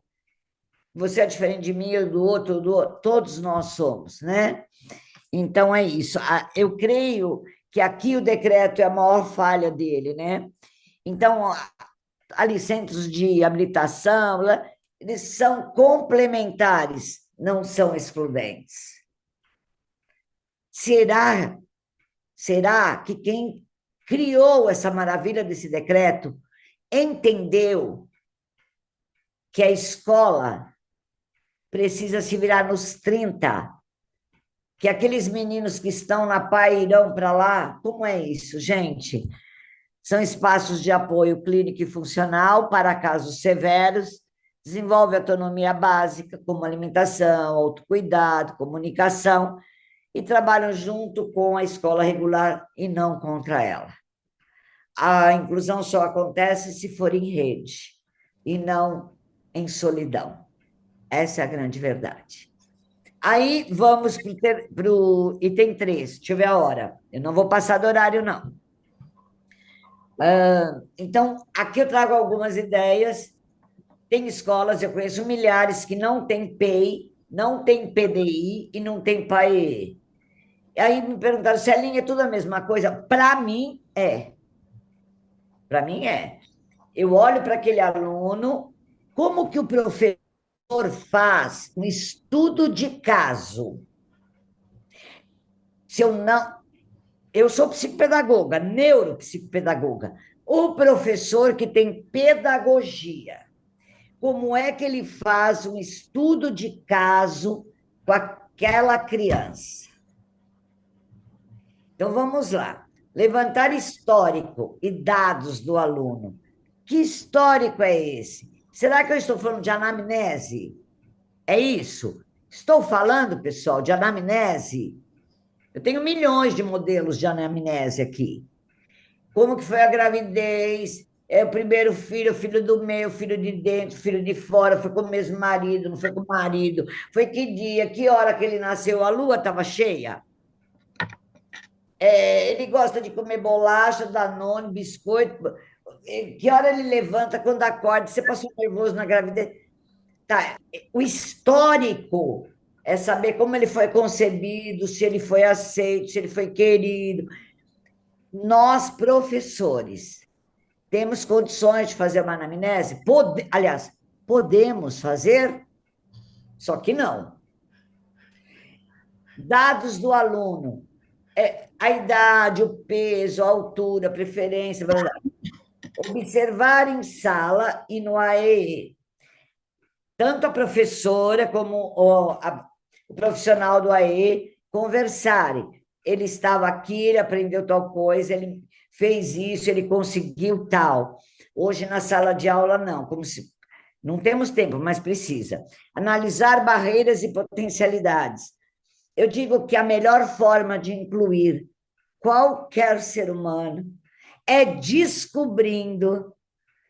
Você é diferente de mim, do outro, todos nós somos, né? Então, é isso. Eu creio que aqui o decreto é a maior falha dele, né? Então, ali, centros de habilitação, eles são complementares, não são excludentes. Será que quem criou essa maravilha desse decreto entendeu que a escola precisa se virar nos 30, que aqueles meninos que estão na PAI irão para lá? Como é isso, gente? São espaços de apoio clínico e funcional para casos severos, desenvolve autonomia básica, como alimentação, autocuidado, comunicação, e trabalham junto com a escola regular e não contra ela. A inclusão só acontece se for em rede e não em solidão. Essa é a grande verdade. Aí vamos para o item 3, deixa eu ver a hora. Eu não vou passar do horário, não. Então, aqui eu trago algumas ideias. Tem escolas, eu conheço milhares, que não tem PEI, não tem PDI e não tem PAE. Aí me perguntaram, Celinha, é tudo a mesma coisa? Para mim, é. Para mim, é. Eu olho para aquele aluno, como que o professor faz um estudo de caso? Se eu não... Eu sou psicopedagoga, neuropsicopedagoga. O professor que tem pedagogia, como é que ele faz um estudo de caso com aquela criança? Então, vamos lá. Levantar histórico e dados do aluno. Que histórico é esse? Será que eu estou falando de anamnese? É isso? Estou falando, pessoal, de anamnese? Eu tenho milhões de modelos de anamnese aqui. Como que foi a gravidez? É o primeiro filho, o filho do meio, o filho de dentro, o filho de fora, foi com o mesmo marido, não foi com o marido? Foi que dia, que hora que ele nasceu? A lua estava cheia? Ele gosta de comer bolacha, danone, biscoito. Que hora ele levanta quando acorda? Você passou nervoso na gravidez? Tá. O histórico é saber como ele foi concebido, se ele foi aceito, se ele foi querido. Nós, professores, temos condições de fazer uma anamnese? Aliás, podemos fazer, só que não. Dados do aluno. A idade, o peso, a altura, a preferência, blá, blá. Observar em sala e no AEE. Tanto a professora como o profissional do AEE conversarem. Ele estava aqui, ele aprendeu tal coisa, ele fez isso, ele conseguiu tal. Hoje, na sala de aula, não. Como se... Não temos tempo, mas precisa. Analisar barreiras e potencialidades. Eu digo que a melhor forma de incluir qualquer ser humano é descobrindo,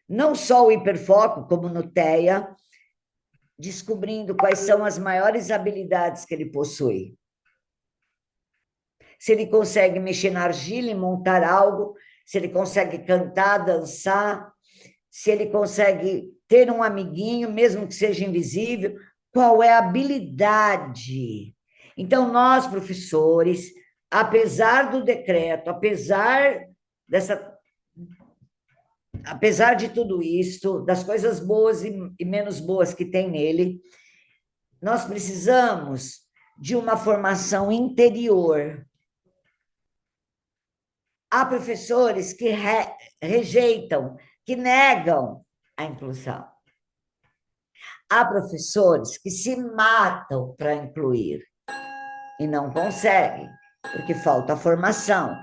não só o hiperfoco, como no TEA, descobrindo quais são as maiores habilidades que ele possui. Se ele consegue mexer na argila e montar algo, se ele consegue cantar, dançar, se ele consegue ter um amiguinho, mesmo que seja invisível, qual é a habilidade? Então, nós, professores, apesar do decreto, apesar dessa apesar de tudo isso, das coisas boas e menos boas que tem nele, nós precisamos de uma formação interior. Há professores que rejeitam, que negam a inclusão. Há professores que se matam para incluir e não conseguem, porque falta formação.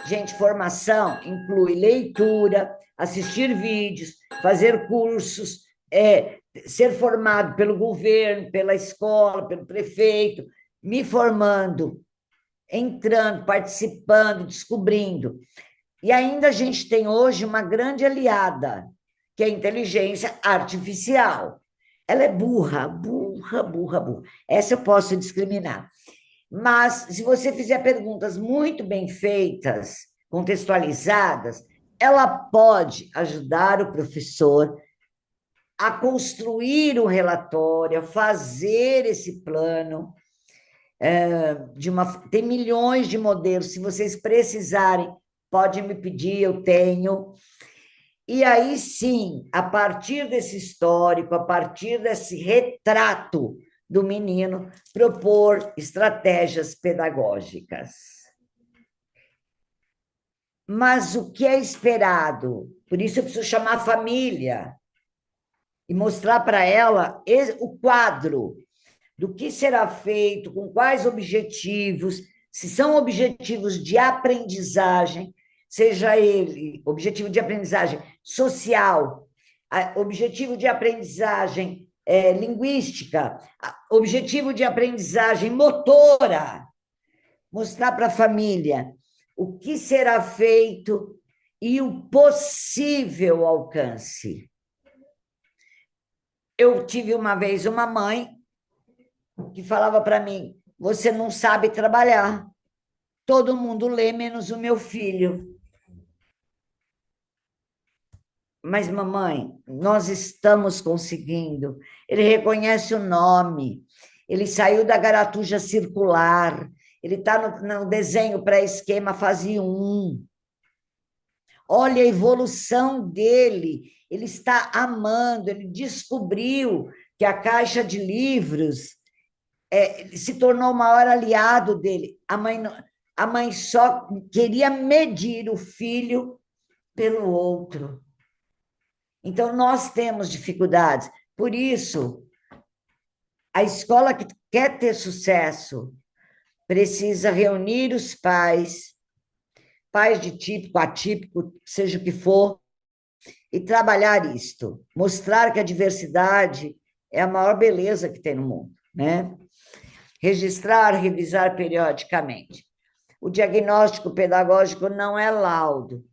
Gente, formação inclui leitura, assistir vídeos, fazer cursos, ser formado pelo governo, pela escola, pelo prefeito, me formando, entrando, participando, descobrindo. E ainda a gente tem hoje uma grande aliada, que é a inteligência artificial. Ela é burra, burra, burra, burra. Essa eu posso discriminar. Mas, se você fizer perguntas muito bem feitas, contextualizadas, ela pode ajudar o professor a construir um relatório, a fazer esse plano. Tem milhões de modelos, se vocês precisarem, podem me pedir, eu tenho. E aí sim, a partir desse histórico, a partir desse retrato do menino, propor estratégias pedagógicas. Mas o que é esperado? Por isso eu preciso chamar a família e mostrar para ela o quadro do que será feito, com quais objetivos, se são objetivos de aprendizagem, seja ele objetivo de aprendizagem social, objetivo de aprendizagem linguística, objetivo de aprendizagem motora, mostrar para a família o que será feito e o possível alcance. Eu tive uma vez uma mãe que falava para mim: você não sabe trabalhar, todo mundo lê menos o meu filho. Mas, mamãe, nós estamos conseguindo. Ele reconhece o nome, ele saiu da garatuja circular, ele está no desenho pré-esquema fase 1. Olha a evolução dele, ele está amando, ele descobriu que a caixa de livros se tornou o maior aliado dele. A mãe só queria medir o filho pelo outro. Então, nós temos dificuldades. Por isso, a escola que quer ter sucesso precisa reunir os pais de típico, atípico, seja o que for, e trabalhar isto. Mostrar que a diversidade é a maior beleza que tem no mundo, né? Registrar, revisar periodicamente. O diagnóstico pedagógico não é laudo,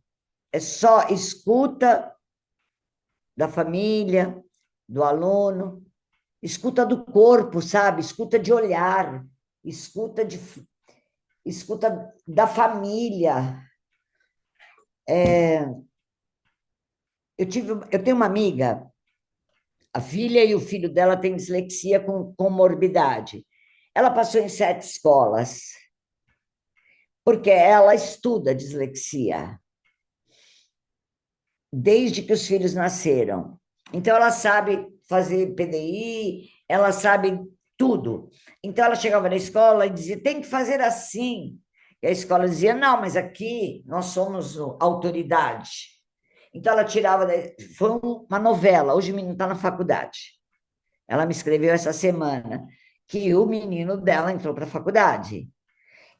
é só escuta da família, do aluno, escuta do corpo, sabe? Escuta de olhar, escuta da família. Eu tenho uma amiga, a filha e o filho dela têm dislexia com comorbidade. Ela passou em 7 escolas, porque ela estuda dislexia desde que os filhos nasceram. Então, ela sabe fazer PDI, ela sabe tudo. Então, ela chegava na escola e dizia: tem que fazer assim. E a escola dizia: não, mas aqui nós somos autoridade. Então, ela tirava... Foi uma novela, hoje o menino está na faculdade. Ela me escreveu essa semana que o menino dela entrou para a faculdade.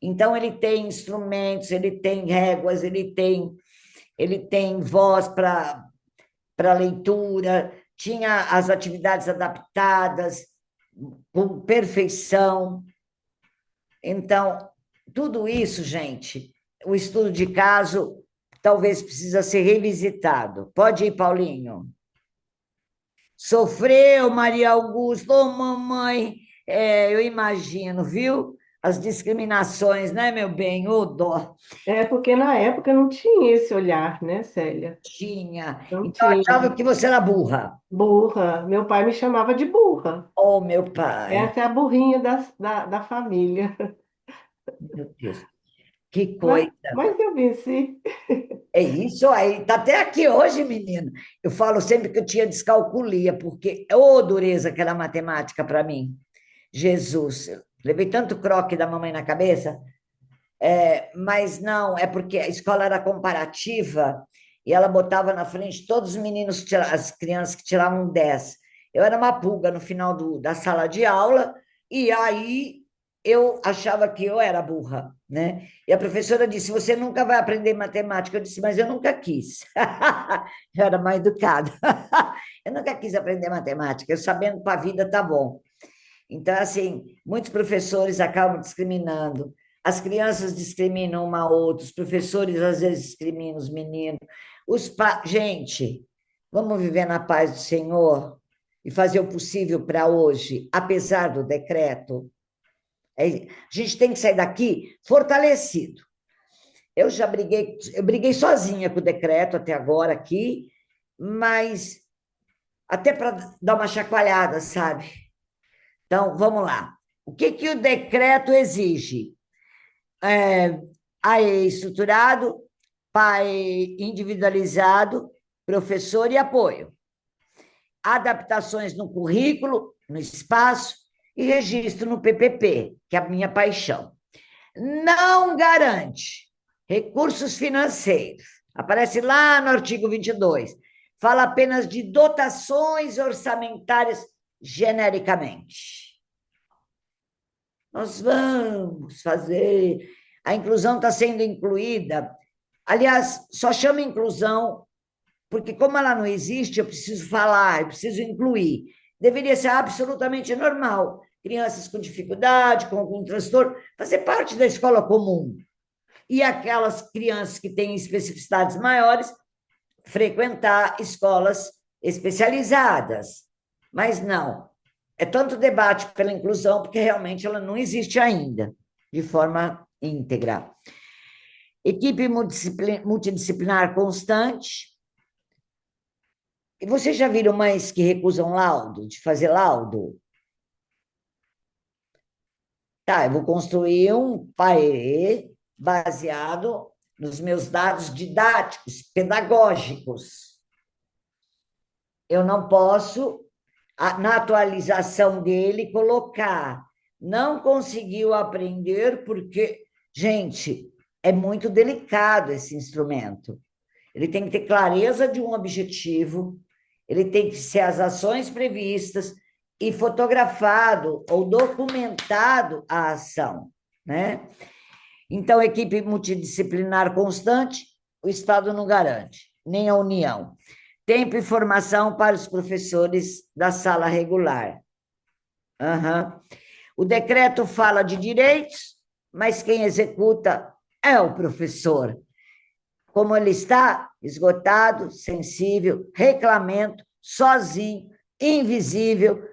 Então, ele tem instrumentos, ele tem réguas, ele tem voz para leitura, tinha as atividades adaptadas, com perfeição. Então, tudo isso, gente, o estudo de caso talvez precisa ser revisitado. Pode ir, Paulinho. Sofreu, Maria Augusta, ô mamãe, eu imagino, viu? As discriminações, né, meu bem? Ô dó. Porque na época não tinha esse olhar, né, Célia? Tinha. Não Então, tinha. achava que você era burra. Burra. Meu pai me chamava de burra. Oh, meu pai. Essa é a burrinha da família. Meu Deus. Que Mas, coisa. mas eu venci. É isso aí. Tá até aqui hoje, menino. Eu falo sempre que eu tinha descalculia, porque, ô dureza que era matemática para mim. Jesus, eu levei tanto croque da mamãe na cabeça, mas não, é porque a escola era comparativa e ela botava na frente todos os meninos, as crianças que tiravam 10. Eu era uma pulga no final da sala de aula, e aí eu achava que eu era burra, né? E a professora disse: Você nunca vai aprender matemática. Eu disse: Mas eu nunca quis. Eu era mal educada. Eu nunca quis aprender matemática. Eu sabendo para a vida tá bom. Então, assim, muitos professores acabam discriminando. As crianças discriminam uma a outra, os professores às vezes discriminam os meninos. Gente, vamos viver na paz do Senhor e fazer o possível para hoje, apesar do decreto. A gente tem que sair daqui fortalecido. Eu briguei sozinha com o decreto até agora aqui, mas até para dar uma chacoalhada, sabe? Então, vamos lá. O que o decreto exige? AE estruturado, PAE individualizado, professor e apoio. Adaptações no currículo, no espaço e registro no PPP, que é a minha paixão. Não garante recursos financeiros. Aparece lá no artigo 22. Fala apenas de dotações orçamentárias genericamente. Nós vamos fazer. A inclusão está sendo incluída. Aliás, só chama inclusão, porque como ela não existe, eu preciso falar, eu preciso incluir. Deveria ser absolutamente normal. Crianças com dificuldade, com algum transtorno, fazer parte da escola comum. E aquelas crianças que têm especificidades maiores, frequentar escolas especializadas. Mas não. É tanto debate pela inclusão, porque realmente ela não existe ainda, de forma íntegra. Equipe multidisciplinar constante. E vocês já viram mães que recusam laudo, de fazer laudo? Tá, eu vou construir um PAE baseado nos meus dados didáticos, pedagógicos. Eu não posso, na atualização dele, colocar não conseguiu aprender porque, gente, é muito delicado esse instrumento. Ele tem que ter clareza de um objetivo, ele tem que ser as ações previstas e fotografado ou documentado a ação, né? Então, equipe multidisciplinar constante, o Estado não garante, nem a União. Tempo e formação para os professores da sala regular. Uhum. O decreto fala de direitos, mas quem executa é o professor. Como ele está? Esgotado, sensível, reclamento, sozinho, invisível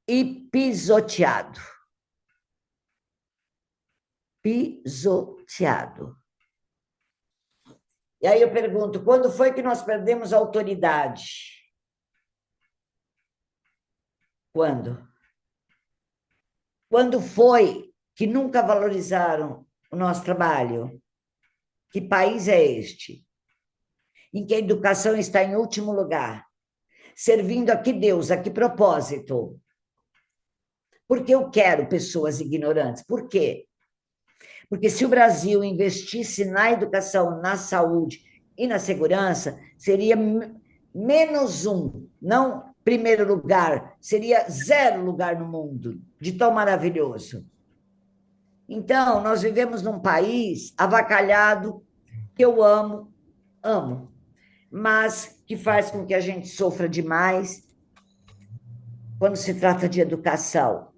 e pisoteado. Pisoteado. E aí eu pergunto, quando foi que nós perdemos a autoridade? Quando? Quando foi que nunca valorizaram o nosso trabalho? Que país é este? Em que a educação está em último lugar? Servindo a que Deus, a que propósito? Porque eu quero pessoas ignorantes. Por quê? Porque se o Brasil investisse na educação, na saúde e na segurança, seria -1, não primeiro lugar, seria 0 lugar no mundo, de tão maravilhoso. Então, nós vivemos num país avacalhado, que eu amo, mas que faz com que a gente sofra demais quando se trata de educação.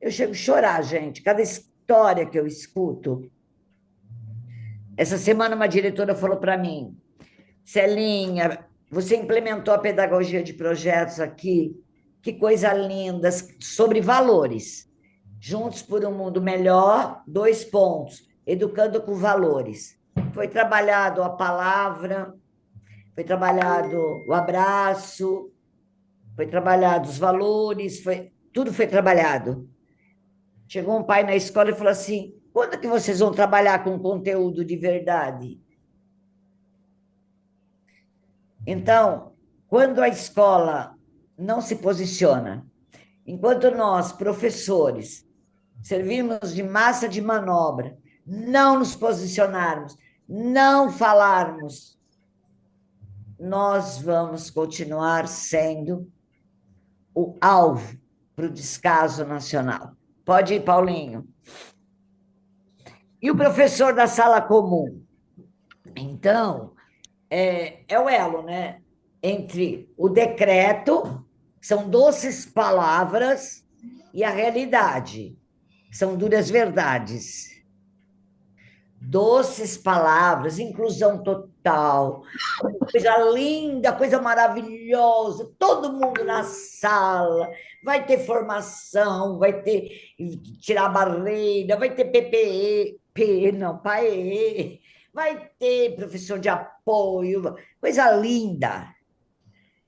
Eu chego a chorar, gente, cada história que eu escuto. Essa semana uma diretora falou para mim, Celinha, você implementou a pedagogia de projetos aqui, que coisa linda, sobre valores. Juntos por um mundo melhor, 2 pontos, educando com valores. Foi trabalhado a palavra, foi trabalhado o abraço, foi trabalhado os valores, tudo foi trabalhado. Chegou um pai na escola e falou assim, Quando que vocês vão trabalhar com conteúdo de verdade? Então, quando a escola não se posiciona, enquanto nós, professores, servimos de massa de manobra, não nos posicionarmos, não falarmos, nós vamos continuar sendo o alvo para o descaso nacional. Pode ir, Paulinho. E o professor da sala comum? Então, é o elo, né? Entre o decreto, que são doces palavras, e a realidade, que são duras verdades. Doces palavras, inclusão total, coisa linda, coisa maravilhosa, todo mundo na sala, vai ter formação, vai ter tirar barreira, vai ter PPE, não, PAE, vai ter professor de apoio, coisa linda.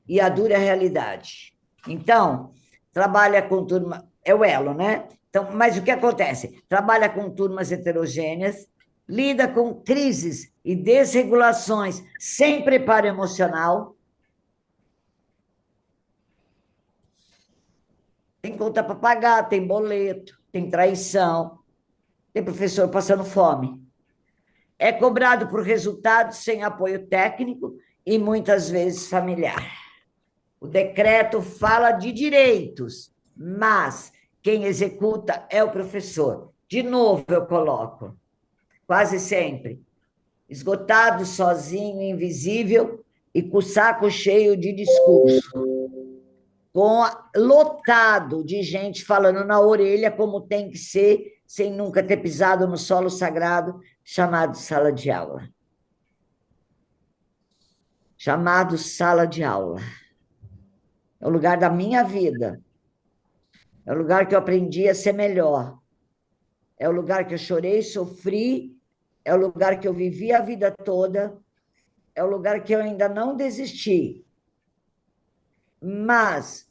E a dura realidade. Então, trabalha com turma, é o elo, né? Então, mas o que acontece? Trabalha com turmas heterogêneas, lida com crises e desregulações sem preparo emocional. Tem conta para pagar, tem boleto, tem traição, tem professor passando fome. É cobrado por resultados sem apoio técnico e muitas vezes familiar. O decreto fala de direitos, mas quem executa é o professor. De novo, eu coloco, quase sempre, esgotado, sozinho, invisível e com o saco cheio de discurso, lotado de gente falando na orelha como tem que ser, sem nunca ter pisado no solo sagrado chamado sala de aula. Chamado sala de aula. É o lugar da minha vida. É o lugar que eu aprendi a ser melhor. É o lugar que eu chorei, sofri. É o lugar que eu vivi a vida toda. É o lugar que eu ainda não desisti. Mas,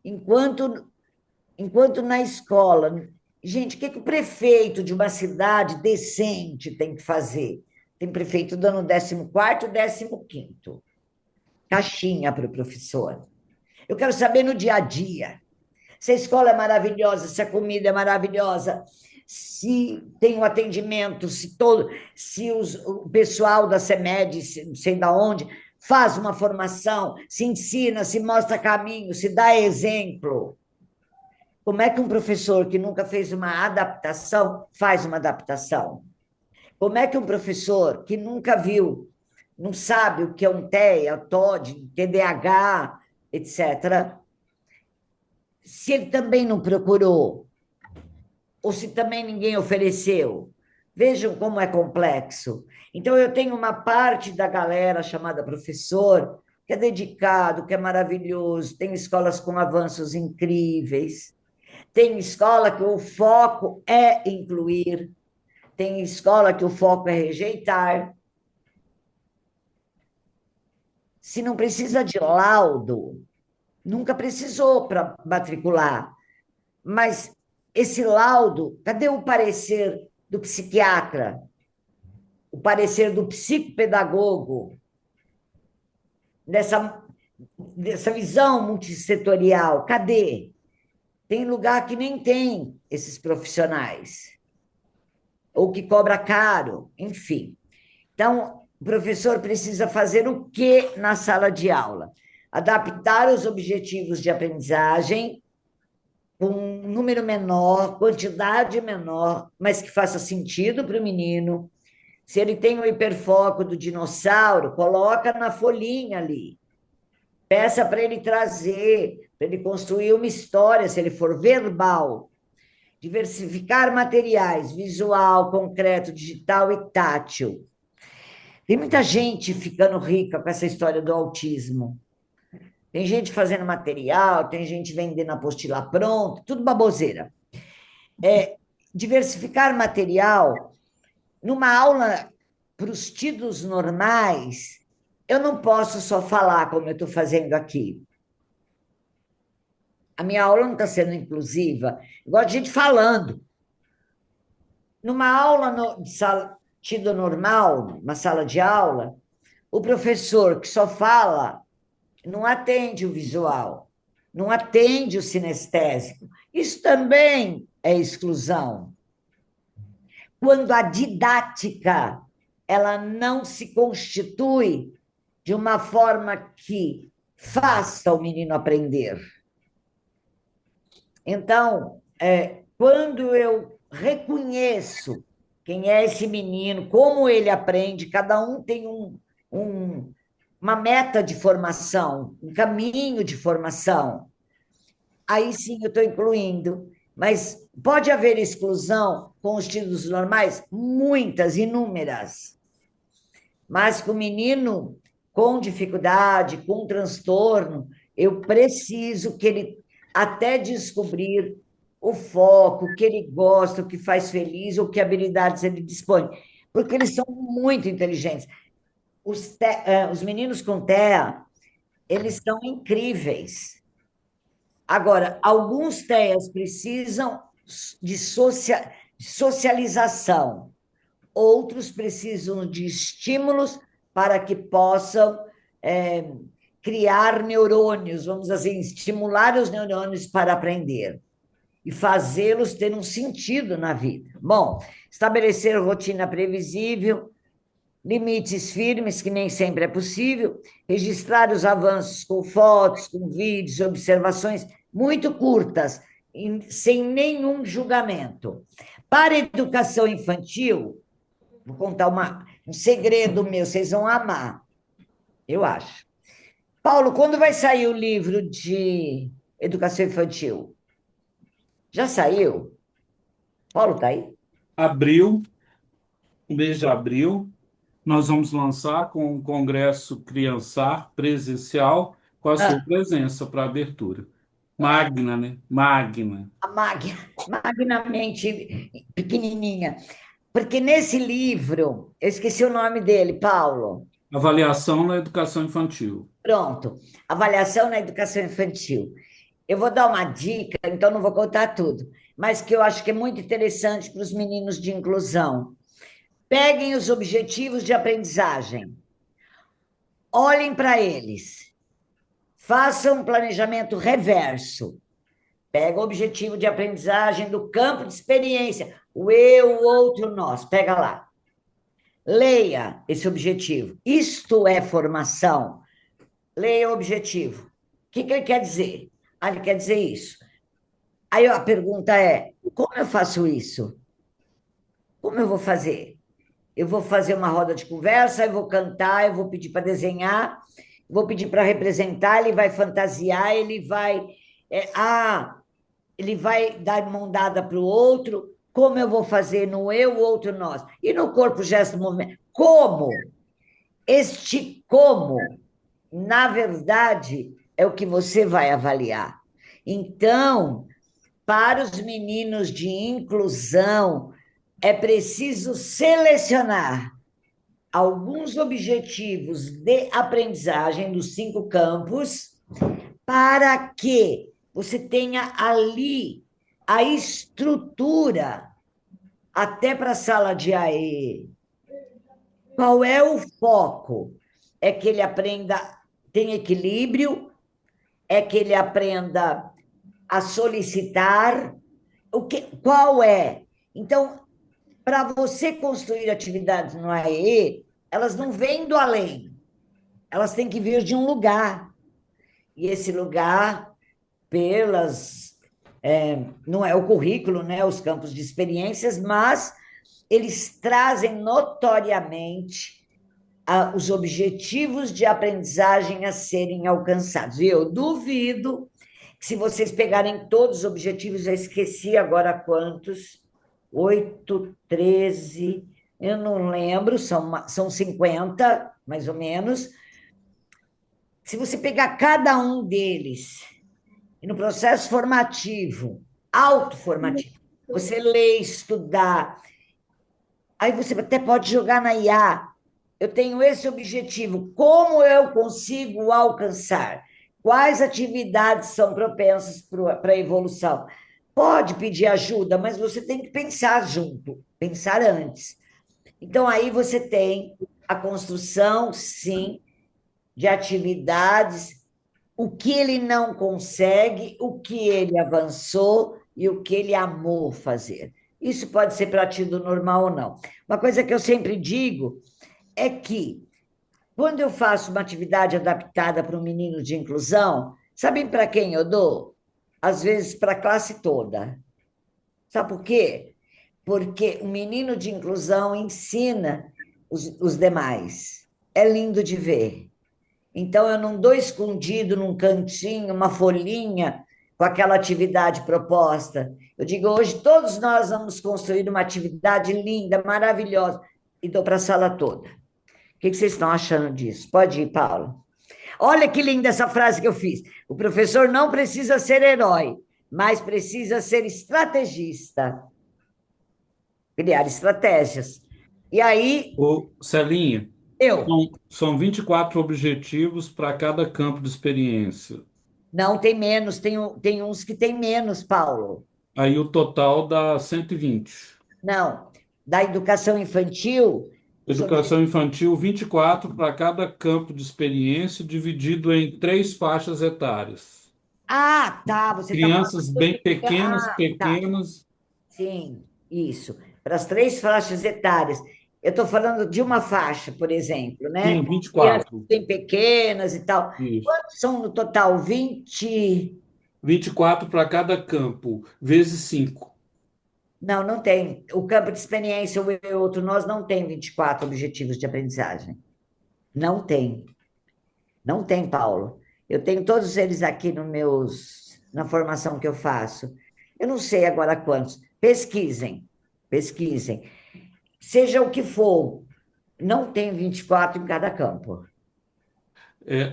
enquanto na escola... Gente, o que o prefeito de uma cidade decente tem que fazer? Tem prefeito dando 14º, 15º. Caixinha para o professor. Eu quero saber no dia a dia se a escola é maravilhosa, se a comida é maravilhosa, se tem um atendimento, se o pessoal da CEMED, sei da onde, faz uma formação, se ensina, se mostra caminho, se dá exemplo. Como é que um professor que nunca fez uma adaptação faz uma adaptação? Como é que um professor que nunca viu, não sabe o que é um TEA, TOD, TDAH, etc., se ele também não procurou, ou se também ninguém ofereceu? Vejam como é complexo. Então, eu tenho uma parte da galera chamada professor, que é dedicado, que é maravilhoso, tem escolas com avanços incríveis, tem escola que o foco é incluir, tem escola que o foco é rejeitar. Se não precisa de laudo, nunca precisou para matricular, mas esse laudo, cadê o parecer do psiquiatra? O parecer do psicopedagogo? Dessa visão multissetorial, cadê? Tem lugar que nem tem esses profissionais, ou que cobra caro, enfim. Então, o professor precisa fazer o quê na sala de aula? Adaptar os objetivos de aprendizagem com um número menor, quantidade menor, mas que faça sentido para o menino. Se ele tem o hiperfoco do dinossauro, coloca na folhinha ali. Peça para ele trazer, para ele construir uma história, se ele for verbal. Diversificar materiais, visual, concreto, digital e tátil. Tem muita gente ficando rica com essa história do autismo. Tem gente fazendo material, tem gente vendendo apostila pronta, tudo baboseira. Diversificar material, numa aula para os tidos normais, eu não posso só falar como eu estou fazendo aqui. A minha aula não está sendo inclusiva. Eu gosto de gente falando. numa aula de sala, tido normal, uma sala de aula, o professor que só fala não atende o visual, não atende o sinestésico. Isso também é exclusão. Quando a didática ela não se constitui de uma forma que faça o menino aprender. Então, quando eu reconheço quem é esse menino, como ele aprende, cada um tem uma meta de formação, um caminho de formação. Aí sim eu estou incluindo. Mas pode haver exclusão com os títulos normais? Muitas, inúmeras. Mas com o menino com dificuldade, com transtorno, eu preciso que ele até descobrir o foco, o que ele gosta, o que faz feliz, ou que habilidades ele dispõe. Porque eles são muito inteligentes. Os meninos com TEA, eles são incríveis. Agora, alguns TEAs precisam de socialização, outros precisam de estímulos para que possam criar neurônios, vamos assim, estimular os neurônios para aprender e fazê-los ter um sentido na vida. Bom, estabelecer rotina previsível, limites firmes, que nem sempre é possível, registrar os avanços com fotos, com vídeos, observações muito curtas, sem nenhum julgamento. Para a educação infantil, vou contar um segredo meu, vocês vão amar, eu acho. Paulo, quando vai sair o livro de educação infantil? Já saiu? Paulo, está aí? Abril, mês de abril, nós vamos lançar com o Congresso Criançar presencial, com a sua presença para abertura. Magna, né? Magna. A magnamente pequenininha. Porque nesse livro, eu esqueci o nome dele, Paulo. Avaliação na educação infantil. Pronto, avaliação na educação infantil. Eu vou dar uma dica, então não vou contar tudo, mas que eu acho que é muito interessante para os meninos de inclusão. Peguem os objetivos de aprendizagem, olhem para eles, façam um planejamento reverso. Pega o objetivo de aprendizagem do campo de experiência, o eu, o outro, o nós, pega lá. Leia esse objetivo. Isto é formação. Leia o objetivo. O que ele quer dizer? Ele quer dizer isso. Aí a pergunta é, como eu faço isso? Como eu vou fazer? Eu vou fazer uma roda de conversa, eu vou cantar, eu vou pedir para desenhar, vou pedir para representar, ele vai fantasiar, ele vai... ele vai dar mão dada para o outro, como eu vou fazer no eu, o outro, nós. E no corpo, gesto, movimento. Como? Este como, na verdade, é o que você vai avaliar. Então, para os meninos de inclusão, é preciso selecionar alguns objetivos de aprendizagem dos 5 campos para que você tenha ali a estrutura até para a sala de AE. Qual é o foco? É que ele aprenda, tem equilíbrio, é que ele aprenda a solicitar. Qual é? Então, para você construir atividades no AE, elas não vêm do além, elas têm que vir de um lugar. E esse lugar, não é o currículo, né, os campos de experiências, mas eles trazem notoriamente os objetivos de aprendizagem a serem alcançados. E eu duvido que, se vocês pegarem todos os objetivos, eu esqueci agora quantos, 8, 13, eu não lembro, são 50, mais ou menos. Se você pegar cada um deles, e no processo formativo, autoformativo, você lê, estudar, aí você até pode jogar na IA. Eu tenho esse objetivo, como eu consigo alcançar? Quais atividades são propensas para a evolução? Pode pedir ajuda, mas você tem que pensar junto. pensar antes. Então, aí você tem a construção, sim, de atividades, o que ele não consegue, o que ele avançou e o que ele amou fazer. Isso pode ser para ti do normal ou não. Uma coisa que eu sempre digo é que, quando eu faço uma atividade adaptada para um menino de inclusão, sabem para quem eu dou? Às vezes para a classe toda. Sabe por quê? Porque o menino de inclusão ensina os demais. É lindo de ver. Então, eu não dou escondido num cantinho, uma folhinha com aquela atividade proposta. Eu digo, hoje todos nós vamos construir uma atividade linda, maravilhosa, e dou para a sala toda. O que vocês estão achando disso? Pode ir, Paulo. Olha que linda essa frase que eu fiz. O professor não precisa ser herói, mas precisa ser estrategista, criar estratégias. E aí, Ô, Celinha, eu. são 24 objetivos para cada campo de experiência. Não, tem menos, tem uns que tem menos, Paulo. Aí o total dá 120. Não, da educação infantil, os Educação infantil, 24 para cada campo de experiência, dividido em 3 faixas etárias. Ah, tá, você está falando. Crianças bem pequenas, Ah, tá, pequenas. sim, isso. Para as 3 faixas etárias. Eu estou falando de uma faixa, por exemplo, Sim, né? vinte e Crianças quatro. bem pequenas e tal. Isso. Quantos são no total? 20? 24 para cada campo, vezes 5. Não, não tem. O campo de experiência, o eu e o outro nós, não tem 24 objetivos de aprendizagem. Não tem. Não tem, Paulo. Eu tenho todos eles aqui no na formação que eu faço. Eu não sei agora quantos. Pesquisem, pesquisem. Seja o que for, não tem 24 em cada campo.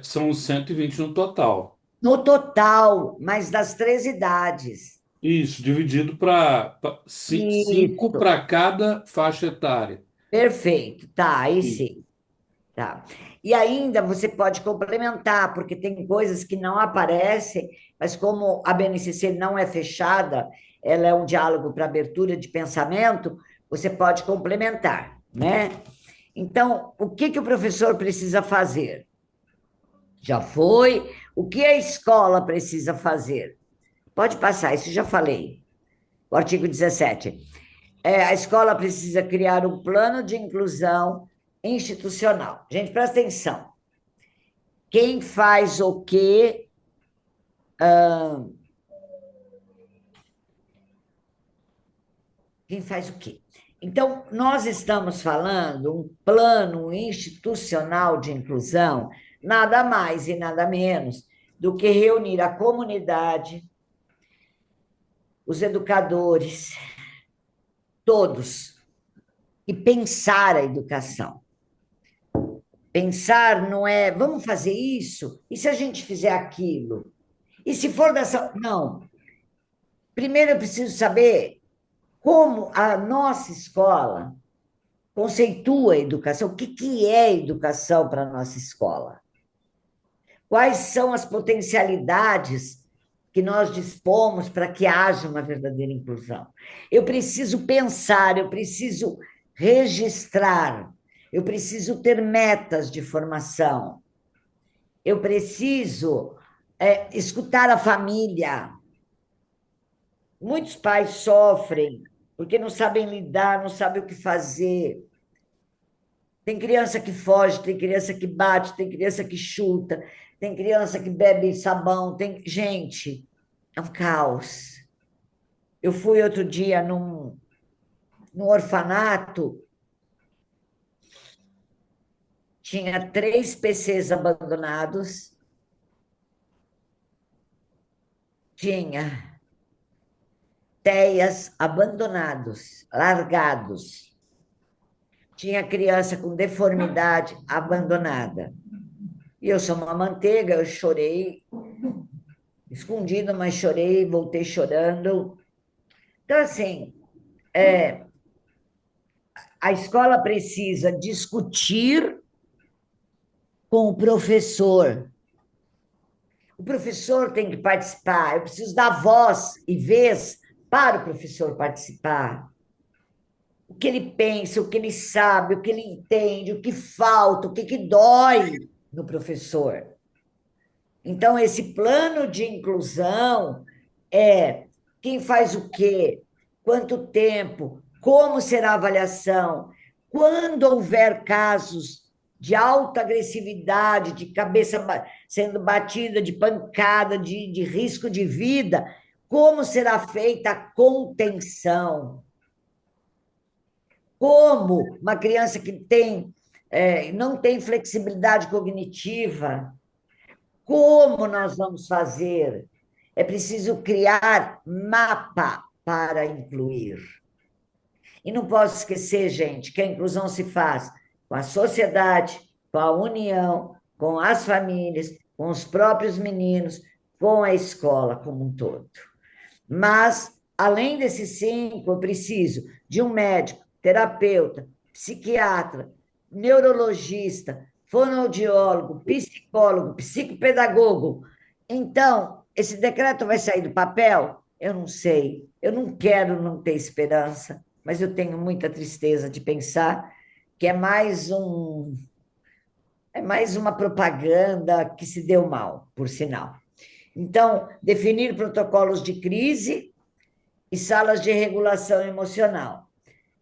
São 120 no total. No total, mas das 3 idades. Isso, dividido para 5 Isso, para cada faixa etária. perfeito. Tá, aí Isso. sim. Tá. E ainda você pode complementar, porque tem coisas que não aparecem, mas como a BNCC não é fechada, ela é um diálogo para abertura de pensamento, você pode complementar, né? Então, o que que o professor precisa fazer? Já foi. O que a escola precisa fazer? Pode passar, isso já falei. O artigo 17. A escola precisa criar um plano de inclusão institucional. Gente, presta atenção. Quem faz o quê? Quem faz o quê? Então, nós estamos falando um plano institucional de inclusão, nada mais e nada menos do que reunir a comunidade, os educadores, todos, e pensar a educação. Pensar não é, vamos fazer isso? E se a gente fizer aquilo? E se for dessa. Não. Primeiro eu preciso saber como a nossa escola conceitua a educação, o que, que é educação para a nossa escola? Quais são as potencialidades que nós dispomos para que haja uma verdadeira inclusão? Eu preciso pensar, eu preciso registrar, eu preciso ter metas de formação, eu preciso escutar a família. Muitos pais sofrem porque não sabem lidar, não sabem o que fazer. Tem criança que foge, tem criança que bate, tem criança que chuta, tem criança que bebe sabão, tem. Gente, é um caos. Eu fui outro dia num orfanato, tinha 3 PCs abandonados, tinha TEAs abandonados, largados. Tinha criança com deformidade abandonada. E eu sou uma manteiga, eu chorei, escondido, mas chorei, voltei chorando. Então, assim, a escola precisa discutir com o professor. O professor tem que participar, eu preciso dar voz e vez para o professor participar. o que ele pensa, o que ele sabe, o que ele entende, o que falta, o que dói no professor. Então, esse plano de inclusão é quem faz o quê, quanto tempo, como será a avaliação, quando houver casos de alta agressividade, de cabeça sendo batida, de pancada, de risco de vida, como será feita a contenção. Como uma criança que não tem flexibilidade cognitiva, como nós vamos fazer? É preciso criar mapa para incluir. E não posso esquecer, gente, que a inclusão se faz com a sociedade, com a união, com as famílias, com os próprios meninos, com a escola como um todo. Mas, além desses 5, eu preciso de um médico, terapeuta, psiquiatra, neurologista, fonoaudiólogo, psicólogo, psicopedagogo. Então, esse decreto vai sair do papel? Eu não sei. Eu não quero não ter esperança, mas eu tenho muita tristeza de pensar que é mais uma propaganda que se deu mal, por sinal. Então, definir protocolos de crise e salas de regulação emocional.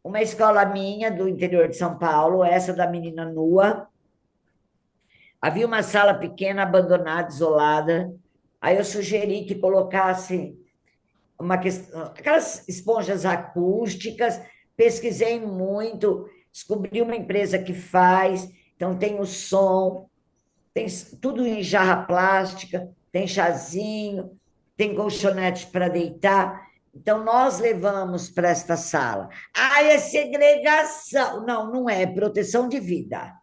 Uma escola minha, do interior de São Paulo, essa da menina nua, havia uma sala pequena, abandonada, isolada. Aí eu sugeri que colocasse aquelas esponjas acústicas, pesquisei muito, descobri uma empresa que faz, então tem o som, tem tudo em jarra plástica, tem chazinho, tem colchonete para deitar. Então, nós levamos para esta sala. Ah, é segregação. Não, não é, é proteção de vida.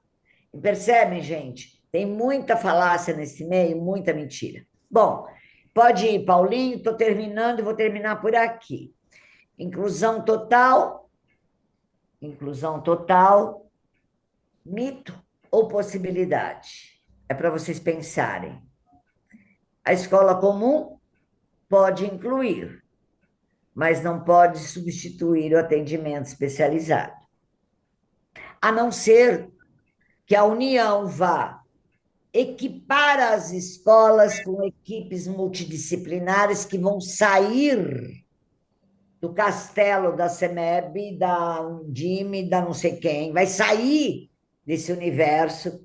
Percebem, gente? Tem muita falácia nesse meio, muita mentira. Bom, pode ir, Paulinho, estou terminando e vou terminar por aqui. Inclusão total, mito ou possibilidade? É para vocês pensarem. A escola comum pode incluir, mas não pode substituir o atendimento especializado. A não ser que a União vá equipar as escolas com equipes multidisciplinares que vão sair do castelo da CEMEB, da Undime, da não sei quem, vai sair desse universo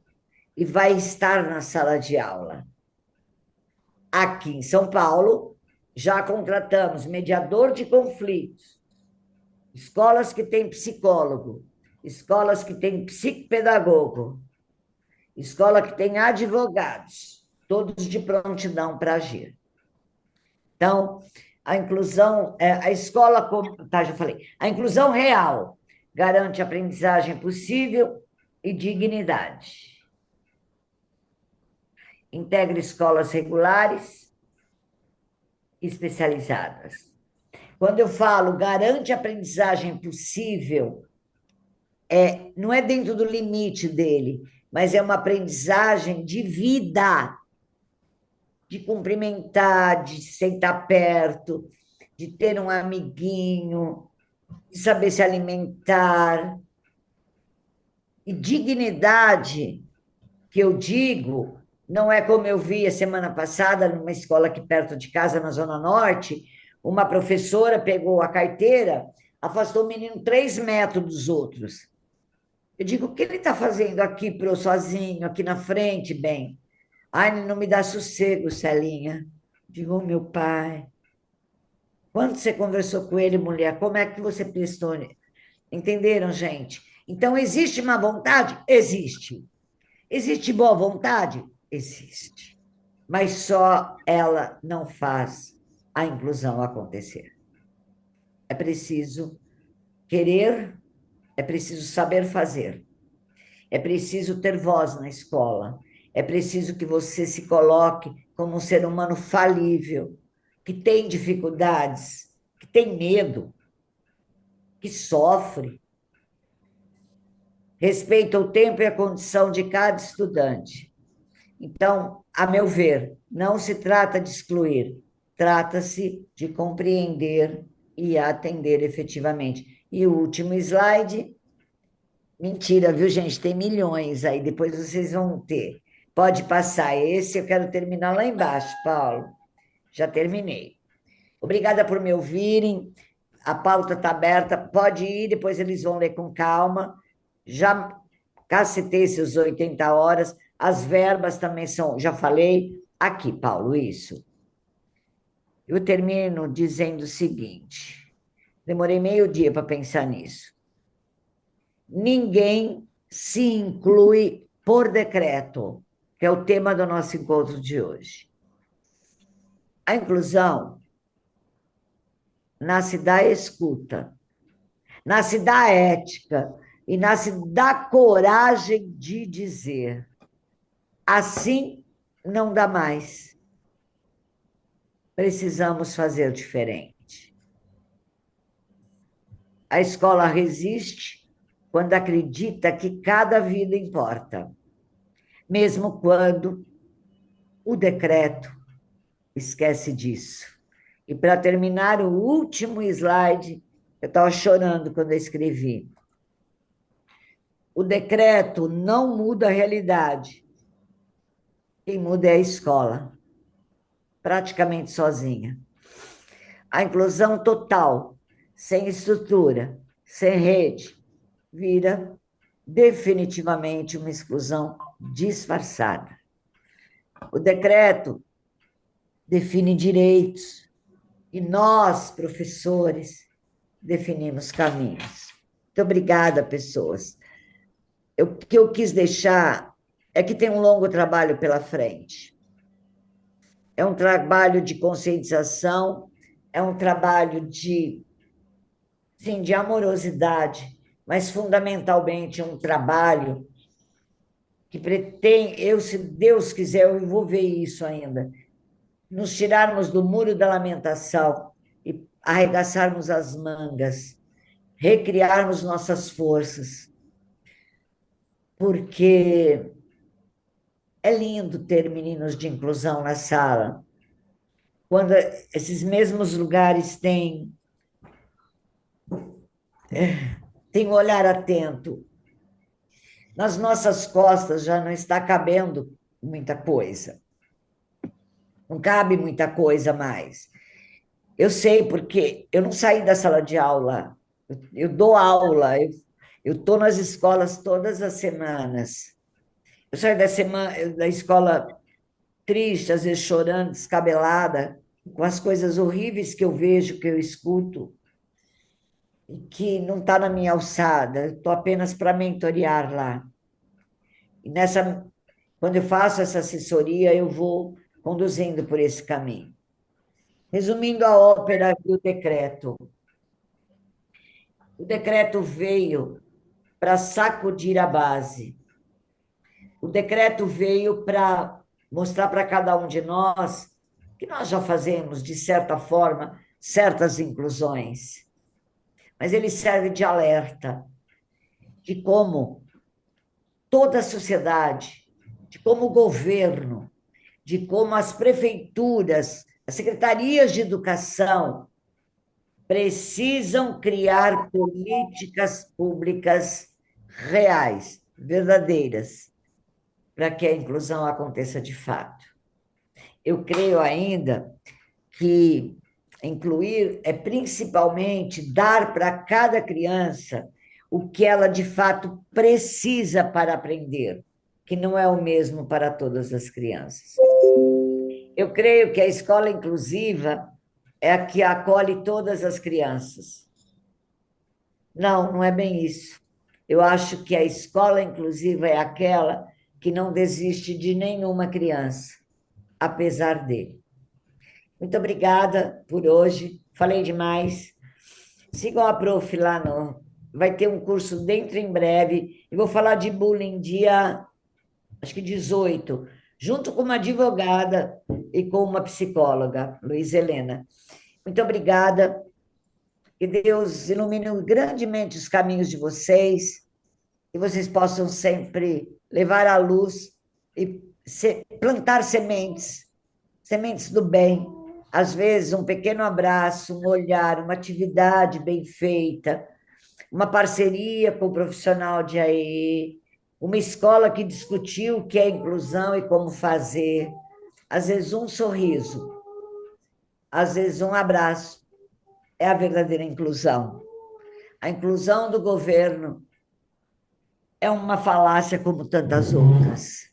e vai estar na sala de aula. Aqui em São Paulo, já contratamos mediador de conflitos, escolas que têm psicólogo, escolas que têm psicopedagogo, escola que tem advogados, todos de prontidão para agir. Então, a inclusão, a escola, tá, já falei, a inclusão real garante aprendizagem possível e dignidade. Integra escolas regulares e especializadas. Quando eu falo garante aprendizagem possível, não é dentro do limite dele, mas é uma aprendizagem de vida, de cumprimentar, de sentar perto, de ter um amiguinho, de saber se alimentar. E dignidade, que eu digo, não é como eu vi a semana passada, numa escola aqui perto de casa, na Zona Norte, uma professora pegou a carteira, afastou o menino 3 metros dos outros. Eu digo, o que ele está fazendo aqui, sozinho, aqui na frente, bem? Ai, não me dá sossego, Celinha. Digo, meu pai. Quando você conversou com ele, mulher, como é que você prestou? Entenderam, gente? Então, existe má vontade? Existe. Existe boa vontade? Existe. Mas só ela não faz a inclusão acontecer. É preciso querer, é preciso saber fazer, é preciso ter voz na escola, é preciso que você se coloque como um ser humano falível, que tem dificuldades, que tem medo, que sofre. Respeita o tempo e a condição de cada estudante. Então, a meu ver, não se trata de excluir, trata-se de compreender e atender efetivamente. E o último slide. Mentira, viu, gente? Tem milhões aí, depois vocês vão ter. Pode passar esse, eu quero terminar lá embaixo, Paulo. Já terminei. Obrigada por me ouvirem. A pauta está aberta, pode ir, depois eles vão ler com calma. Já cacetei esses 80 horas. As verbas também são, já falei. Aqui, Paulo, isso. Eu termino dizendo o seguinte: demorei meio dia para pensar nisso. Ninguém se inclui por decreto, que é o tema do nosso encontro de hoje. A inclusão nasce da escuta, nasce da ética e nasce da coragem de dizer: assim não dá mais. Precisamos fazer diferente. A escola resiste quando acredita que cada vida importa, mesmo quando o decreto esquece disso. E para terminar, o último slide, eu estava chorando quando eu escrevi. O decreto não muda a realidade. Quem muda é a escola, praticamente sozinha. A inclusão total, sem estrutura, sem rede, vira definitivamente uma exclusão disfarçada. O decreto define direitos e nós, professores, definimos caminhos. Muito obrigada, pessoas. O que eu quis deixar é que tem um longo trabalho pela frente. É um trabalho de conscientização, é um trabalho de, sim, de amorosidade, mas fundamentalmente um trabalho que pretende, se Deus quiser, eu vou ver isso ainda, nos tirarmos do muro da lamentação e arregaçarmos as mangas, recriarmos nossas forças, porque é lindo ter meninos de inclusão na sala, quando esses mesmos lugares têm um olhar atento. Nas nossas costas já não está cabendo muita coisa, não cabe muita coisa mais. Eu sei porque eu não saí da sala de aula, eu dou aula, eu estou nas escolas todas as semanas. Eu saio da escola triste, às vezes chorando, descabelada, com as coisas horríveis que eu vejo, que eu escuto, e que não está na minha alçada, estou apenas para mentorear lá. E quando eu faço essa assessoria, eu vou conduzindo por esse caminho. Resumindo a ópera do decreto. O decreto veio para sacudir a base. O decreto veio para mostrar para cada um de nós que nós já fazemos, de certa forma, certas inclusões. Mas ele serve de alerta de como toda a sociedade, de como o governo, de como as prefeituras, as secretarias de educação precisam criar políticas públicas reais, verdadeiras, para que a inclusão aconteça de fato. Eu creio ainda que incluir é principalmente dar para cada criança o que ela de fato precisa para aprender, que não é o mesmo para todas as crianças. Eu creio que a escola inclusiva é a que acolhe todas as crianças. Não, não é bem isso. Eu acho que a escola inclusiva é aquela que não desiste de nenhuma criança, apesar dele. Muito obrigada por hoje. Falei demais. Sigam a prof lá no. Vai ter um curso dentro em breve. Eu vou falar de bullying dia, acho que 18, junto com uma advogada e com uma psicóloga, Luiz Helena. Muito obrigada. Que Deus ilumine grandemente os caminhos de vocês, e vocês possam sempre levar à luz e plantar sementes, sementes do bem. Às vezes, um pequeno abraço, um olhar, uma atividade bem feita, uma parceria com o profissional de AE, uma escola que discutiu o que é inclusão e como fazer, às vezes um sorriso, às vezes um abraço, é a verdadeira inclusão. A inclusão do governo é uma falácia como tantas outras.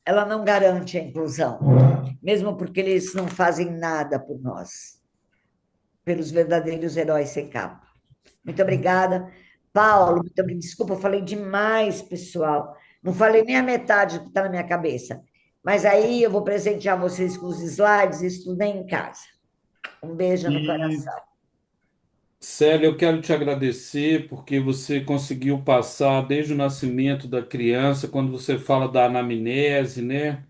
Ela não garante a inclusão, mesmo porque eles não fazem nada por nós, pelos verdadeiros heróis sem capa. Muito obrigada. Paulo, muito obrigada. Desculpa, eu falei demais, pessoal. Não falei nem a metade do que está na minha cabeça. Mas aí eu vou presentear vocês com os slides e estudem em casa. Um beijo no E, coração. Célia, eu quero te agradecer porque você conseguiu passar desde o nascimento da criança, quando você fala da anamnese, né?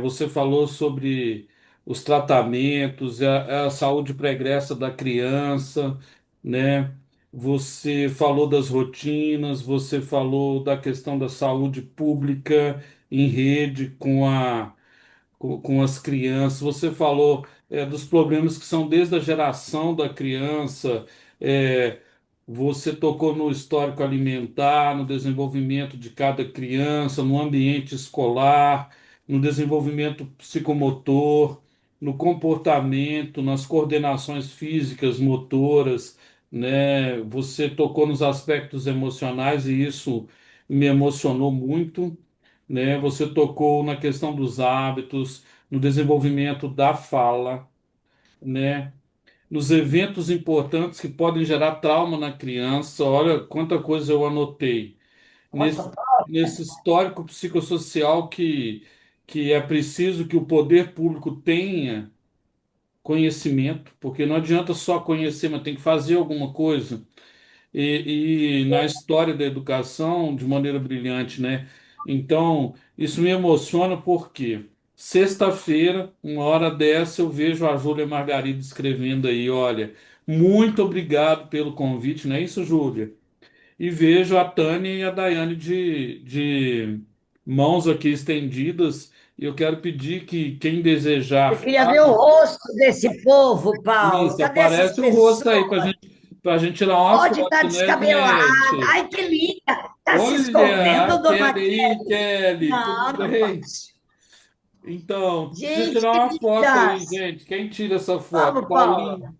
Você falou sobre os tratamentos, a saúde pregressa da criança, né? Você falou das rotinas, você falou da questão da saúde pública em rede com as crianças. Você falou dos problemas que são desde a geração da criança. é, Você tocou no histórico alimentar, no desenvolvimento de cada criança, no ambiente escolar, no desenvolvimento psicomotor, no comportamento, nas coordenações físicas, motoras, né? Você tocou nos aspectos emocionais e isso me emocionou muito, né? Você tocou na questão dos hábitos, no desenvolvimento da fala, né? Nos eventos importantes que podem gerar trauma na criança. Olha quanta coisa eu anotei. Nossa, Nesse histórico psicossocial que é preciso que o poder público tenha conhecimento, porque não adianta só conhecer, mas tem que fazer alguma coisa e na história da educação de maneira brilhante, né? Então, isso me emociona porque sexta-feira, uma hora dessa, eu vejo a Júlia Margarida escrevendo aí, olha, muito obrigado pelo convite, não é isso, Júlia? E vejo a Tânia e a Daiane de mãos aqui estendidas, e eu quero pedir que quem eu desejar. queria ver o rosto desse povo, Paulo. Isso, Cadê essas aparece o rosto aí pessoas? para gente tirar uma Pode estar foto, né, descabelada. gente? Ai, que linda! Está se Olha, a escondendo, dona Kelly Kelly? aí, Kelly, tudo Não, não bem? pode. Então, precisa Gente, tirar que uma foto aí, lindas! gente. Quem tira essa foto? Vamos, Paulo. Paulinho.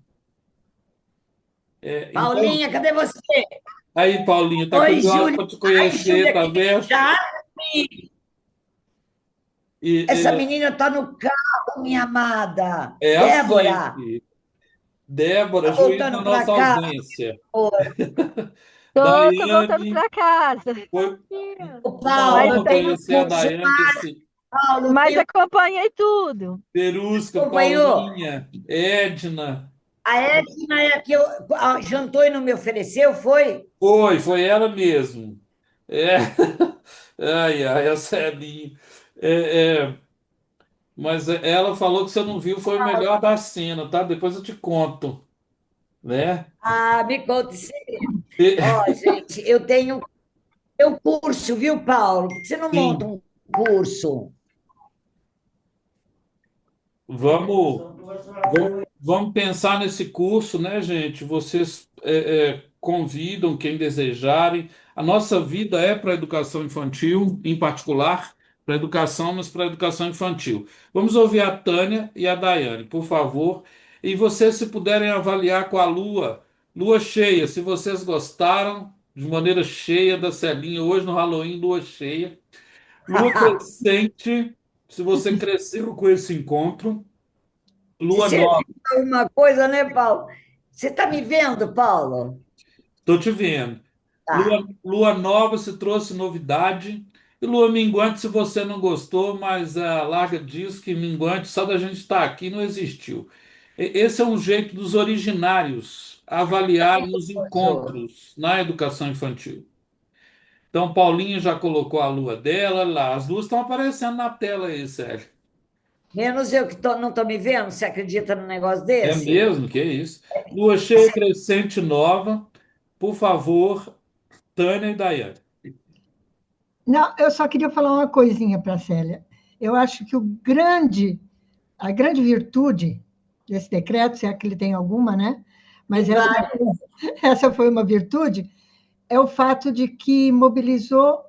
Então, Paulinha, cadê você? aí, Paulinho, tá Oi, curioso Júlia. para te Ai, conhecer, Júlia, tá que vendo? charme! E, Essa menina está no carro, minha amada. é assim, Débora, Débora, tá juiz na voltando para nossa cá? ausência. Tô voltando Daiane, para casa. foi O uma Mas Paulo honra tem tem, um conhecer a curso. Daiane, Paulo mas tem um acompanhei tudo. Perusca, acompanhou. Paulinha, Edna. A Edna é a que jantou e não me ofereceu, foi? Foi ela mesmo. É. Ai, ai, a Celinha. É, é, mas ela falou que você não viu, foi o melhor da cena, tá? Depois eu te conto, né? Ah, me conta sim. E- Ó, gente, eu curso, viu, Paulo? Por que você não monta sim, um curso? vamos, vamos pensar nesse curso, né, gente? Vocês convidam quem desejarem. A nossa vida é para a educação infantil, em particular, para a educação, mas para a educação infantil. Vamos ouvir a Tânia e a Daiane, por favor. E vocês, se puderem avaliar com a lua cheia, se vocês gostaram de maneira cheia da Celinha, hoje no Halloween, lua cheia. Lua crescente, se você cresceu com esse encontro. Te Lua serviu nova, alguma coisa, né, Paulo? Você está me vendo, Paulo? estou te vendo. Tá. Lua nova se trouxe novidade. E lua minguante, se você não gostou, mas larga disso que minguante, só da gente estar aqui, não existiu. Esse é um jeito dos originários avaliarem os Gostoso. encontros na educação infantil. Então, Paulinha já colocou a lua dela lá. As luas estão aparecendo na tela aí, Sérgio. Menos eu que não estou me vendo, você acredita num negócio É desse? mesmo? Que é isso? Lua cheia crescente nova. Por favor, Tânia e Daiane. Não, eu só queria falar uma coisinha para a Célia. Eu acho que a grande virtude desse decreto, se é que ele tem alguma, né? mas essa foi uma virtude, é o fato de que mobilizou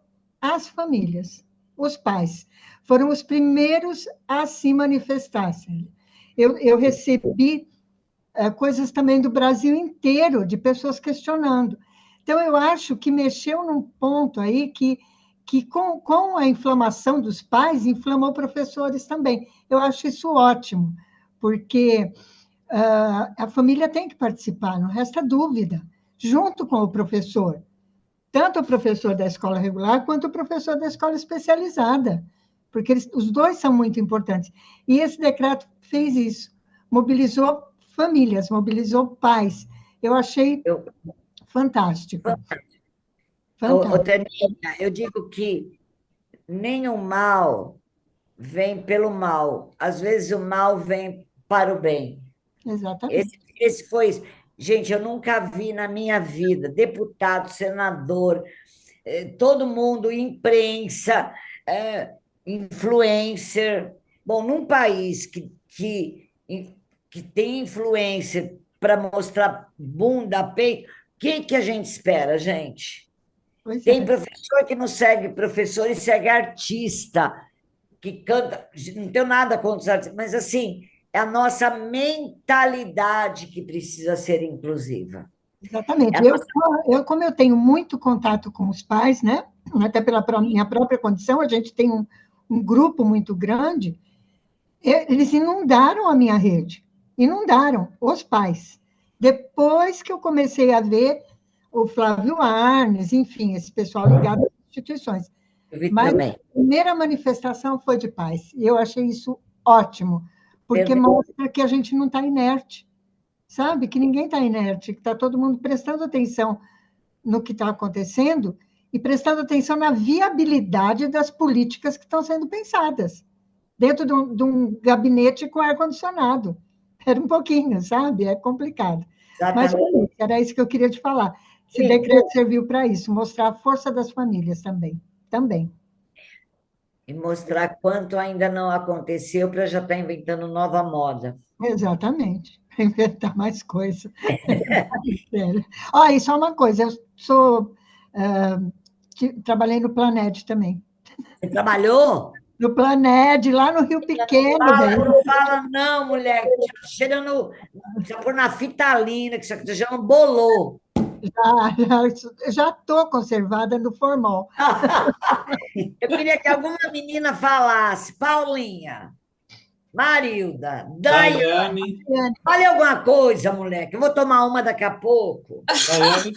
as famílias, os pais. Foram os primeiros a se manifestar, Célia. Eu recebi coisas também do Brasil inteiro, de pessoas questionando. Então, eu acho que mexeu num ponto aí que com a inflamação dos pais, inflamou professores também. Eu acho isso ótimo, porque a família tem que participar, não resta dúvida, junto com o professor, tanto o professor da escola regular quanto o professor da escola especializada, porque os dois são muito importantes. E esse decreto fez isso, mobilizou famílias, mobilizou pais. Eu achei Eu, fantástico, fantástico, Taninha, eu digo que nem o mal vem pelo mal. Às vezes o mal vem para o bem. exatamente. Esse foi isso. Gente, eu nunca vi na minha vida deputado, senador, todo mundo, imprensa, influencer. Bom, num país que tem influência para mostrar bunda, peito, o que a gente espera, gente? Pois Tem é, professor que não segue professor e segue artista, que canta. Não tenho nada contra os artistas, mas assim, é a nossa mentalidade que precisa ser inclusiva. É exatamente. a nossa... Como eu tenho muito contato com os pais, né? Até pela minha própria condição, a gente tem um grupo muito grande. Eles inundaram a minha rede, inundaram os pais. Depois que eu comecei a ver o Flávio Arnes, enfim, esse pessoal ligado às instituições. Eu vi Mas também. a primeira manifestação foi de paz. E eu achei isso ótimo, porque Perfeito. mostra que a gente não está inerte, sabe? Que ninguém está inerte, que está todo mundo prestando atenção no que está acontecendo e prestando atenção na viabilidade das políticas que estão sendo pensadas dentro de um gabinete com ar-condicionado. Era um pouquinho, sabe? É complicado. Mas Exatamente. era isso que eu queria te falar. Esse Sim. decreto serviu para isso, mostrar a força das famílias também. Também. E mostrar quanto ainda não aconteceu para já estar inventando nova moda. Exatamente. Inventar mais coisa. Sério. Ó, e só uma coisa, eu sou. Trabalhei no Plamed também. Você trabalhou? No Plamed, lá no Rio Pequeno, bem. Não fala, não, mulher. Cheirando, já pôr na fitalina, que já não bolou. Já estou conservada no formol. Eu queria que alguma menina falasse, Paulinha, Marilda, Daiane, Daiane, fale alguma coisa, moleque. Eu vou tomar uma daqui a pouco. Daiane,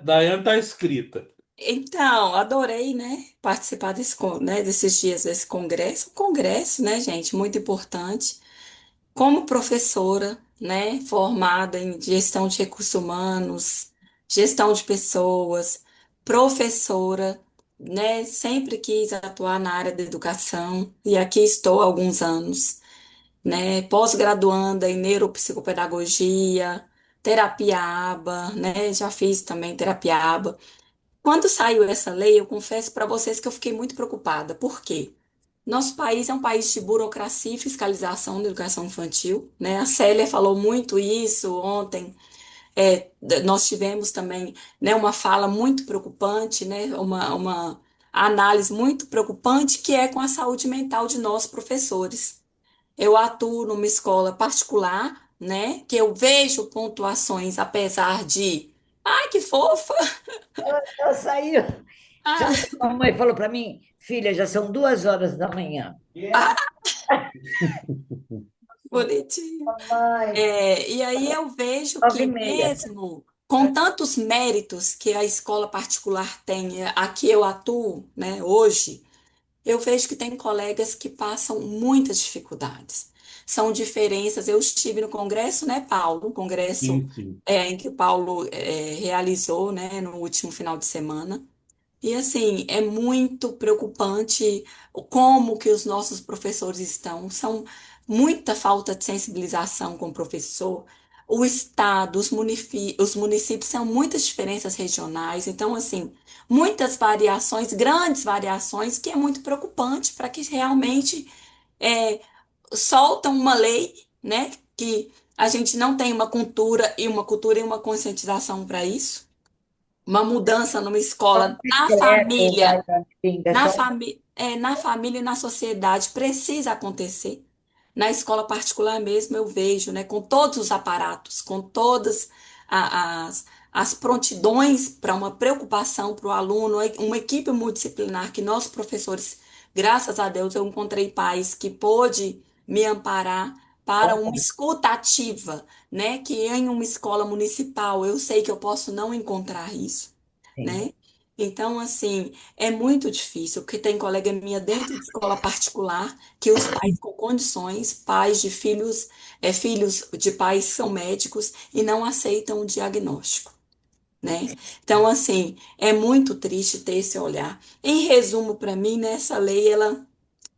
Daiane está escrita. Então, adorei, né, participar né, desses dias desse congresso. Congresso, né, gente, muito importante. Como professora, né, formada em gestão de recursos humanos, gestão de pessoas, professora, né, sempre quis atuar na área da educação e aqui estou há alguns anos, né, pós-graduanda em neuropsicopedagogia, terapia ABA, né, já fiz também terapia ABA. Quando saiu essa lei, eu confesso para vocês que eu fiquei muito preocupada. Por quê? Nosso país é um país de burocracia e fiscalização da educação infantil, né? A Célia falou muito isso ontem. Nós tivemos também, né, uma fala muito preocupante, né? Uma análise muito preocupante que é com a saúde mental de nós, professores. Eu atuo numa escola particular, né? Que eu vejo pontuações, apesar de. Ai, que fofa! Ela saiu. Sabe o que a mamãe falou para mim? Filha, já são 2 horas da manhã. Bonitinho. Mãe, E aí eu vejo nove e que meia. mesmo com tantos méritos que a escola particular tem, aqui eu atuo, né, hoje, eu vejo que tem colegas que passam muitas dificuldades. São diferenças. Eu estive no congresso, né, Paulo? Um congresso Sim, sim. em que o Paulo realizou, né, no último final de semana. E assim, é muito preocupante como que os nossos professores estão. São muita falta de sensibilização com o professor. O estado, os municípios são muitas diferenças regionais. Então, assim, muitas variações, grandes variações, que é muito preocupante para que realmente é, soltam uma lei, né, que A gente não tem uma conscientização para isso. Uma mudança numa Só escola, um na decreto, família, Linda, na família e na sociedade precisa acontecer. Na escola particular mesmo eu vejo, né, com todos os aparatos, com todas as prontidões para uma preocupação para o aluno, uma equipe multidisciplinar que nós professores, graças a Deus, eu encontrei pais que pôde me amparar para uma escuta ativa, né, que em uma escola municipal eu sei que eu posso não encontrar isso, sim. né? Então, assim, é muito difícil, porque tem colega minha dentro de escola particular que os pais com condições, pais de filhos, filhos de pais que são médicos e não aceitam o diagnóstico, né? Então, assim, é muito triste ter esse olhar. Em resumo, para mim, né, essa lei, ela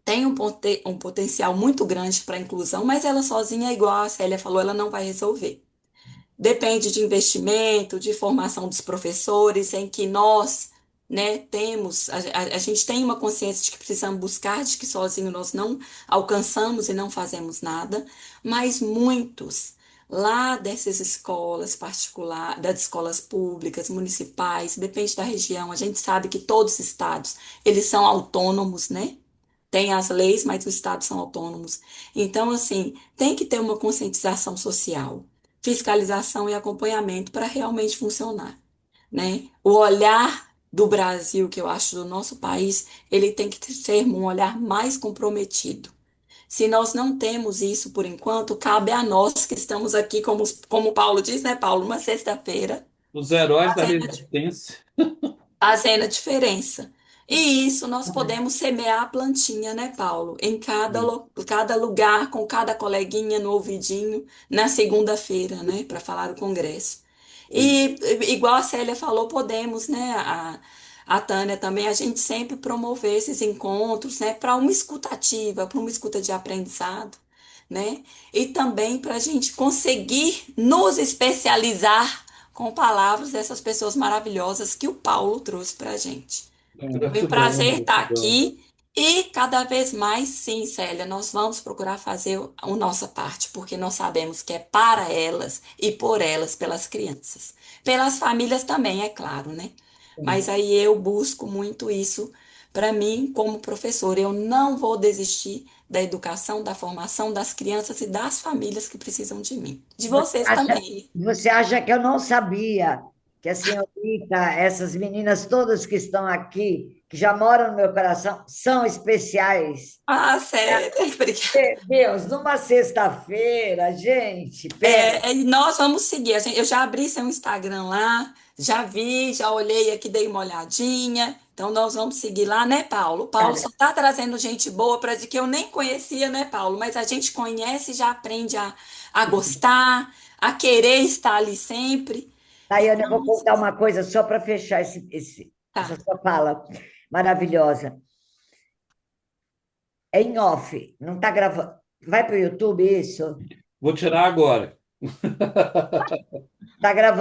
tem um potencial muito grande para a inclusão, mas ela sozinha, igual a Célia falou, ela não vai resolver. Depende de investimento, de formação dos professores, em que nós, né, a gente tem uma consciência de que precisamos buscar, de que sozinho nós não alcançamos e não fazemos nada, mas muitos lá dessas escolas particulares, das escolas públicas, municipais, depende da região, a gente sabe que todos os estados, eles são autônomos, né? Tem as leis, mas os estados são autônomos. Então, assim, tem que ter uma conscientização social, fiscalização e acompanhamento para realmente funcionar, né? O olhar do Brasil, que eu acho do nosso país, ele tem que ser um olhar mais comprometido. Se nós não temos isso por enquanto, cabe a nós que estamos aqui, como o Paulo diz, né, Paulo? Uma sexta-feira, Os heróis da fazendo resistência. fazendo a diferença. E isso nós podemos semear a plantinha, né, Paulo? Em cada lugar, com cada coleguinha no ouvidinho, na segunda-feira, né, para falar o congresso. E, igual a Célia falou, podemos, né, a Tânia também, a gente sempre promover esses encontros, né, para uma escuta ativa, para uma escuta de aprendizado, né, e também para a gente conseguir nos especializar com palavras dessas pessoas maravilhosas que o Paulo trouxe para a gente. Foi um Gratidão, prazer estar gratidão. aqui e cada vez mais, sim, Célia, nós vamos procurar fazer a nossa parte, porque nós sabemos que é para elas e por elas, pelas crianças. Pelas famílias também, é claro, né? Mas aí eu busco muito isso para mim como professora. Eu não vou desistir da educação, da formação das crianças e das famílias que precisam de mim. De Você vocês acha, também. você acha que eu não sabia que a senhorita, essas meninas todas que estão aqui, que já moram no meu coração, são especiais? Ah, sério, obrigada. Meu Deus, numa sexta-feira, gente, pera. Nós vamos seguir. Eu já abri seu Instagram lá, já vi, já olhei aqui, dei uma olhadinha. Então nós vamos seguir lá, né, Paulo? O Paulo só está trazendo gente boa para de que eu nem conhecia, né, Paulo? Mas a gente conhece e já aprende a gostar, a querer estar ali sempre. Daiane, eu Então, vou contar uma coisa só para fechar essa tá. sua fala maravilhosa. É em off, não está gravando. Vai para o YouTube isso? Vou tirar agora. Está gravando.